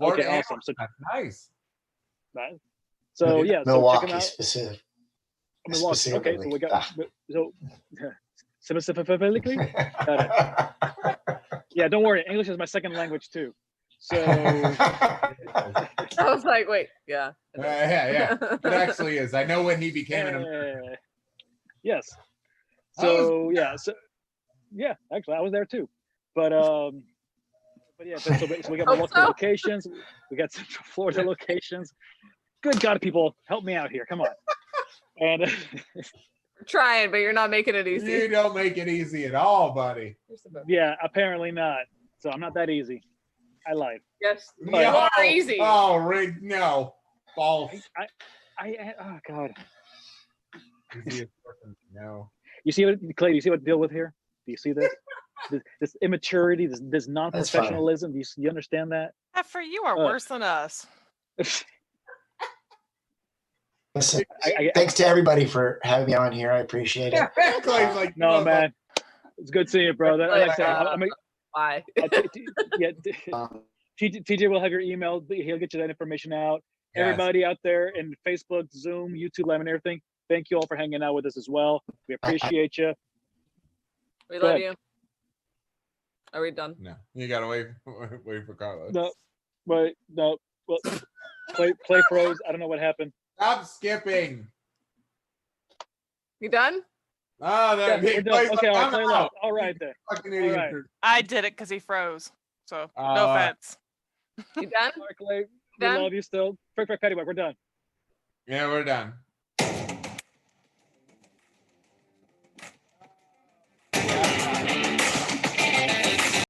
Okay, awesome. So nice. So yeah, Milwaukee so specific. Milwaukee. Okay, so we got so specifically. Got it. Yeah, don't worry. English is my second language too. So I was like, wait, yeah. Yeah. It actually is. I know when he became an American. Yes. So yeah, actually I was there too. But yeah, so we got multiple so. locations. We got Central Florida locations. Good God, people, help me out here. Come on. And You're trying, but you're not making it easy. You don't make it easy at all, buddy. yeah, apparently not. So I'm not that easy. I lied. Yes, But- you are easy. Oh, Rick, no. False. Oh God. Easiest person to know. You see what, Clay? Do you see what to deal with here? Do you see this? this immaturity, this non-professionalism. Do you understand that? Heifer, you are worse than us. Listen, thanks to everybody for having me on here. I appreciate it. Clay's like, No, man. It's good seeing you, bro. Like I said, Bye. yeah, TJ will have your email. He'll get you that information out. Yes. Everybody out there in Facebook, Zoom, YouTube Live, and everything, thank you all for hanging out with us as well. We appreciate you. We Go love ahead. you. Are we done? No, you gotta wait for Carlos. No, but no. Well, play froze. I don't know what happened. Stop skipping. You done? Oh, Yeah, that we're done. Okay, all right, play out. left. All right then. Fucking idiot. right. I did it because he froze. So no offense. You done? All right, Clay, we Done? love you still. Frack Paddy Wack, we're done. Yeah, we're done.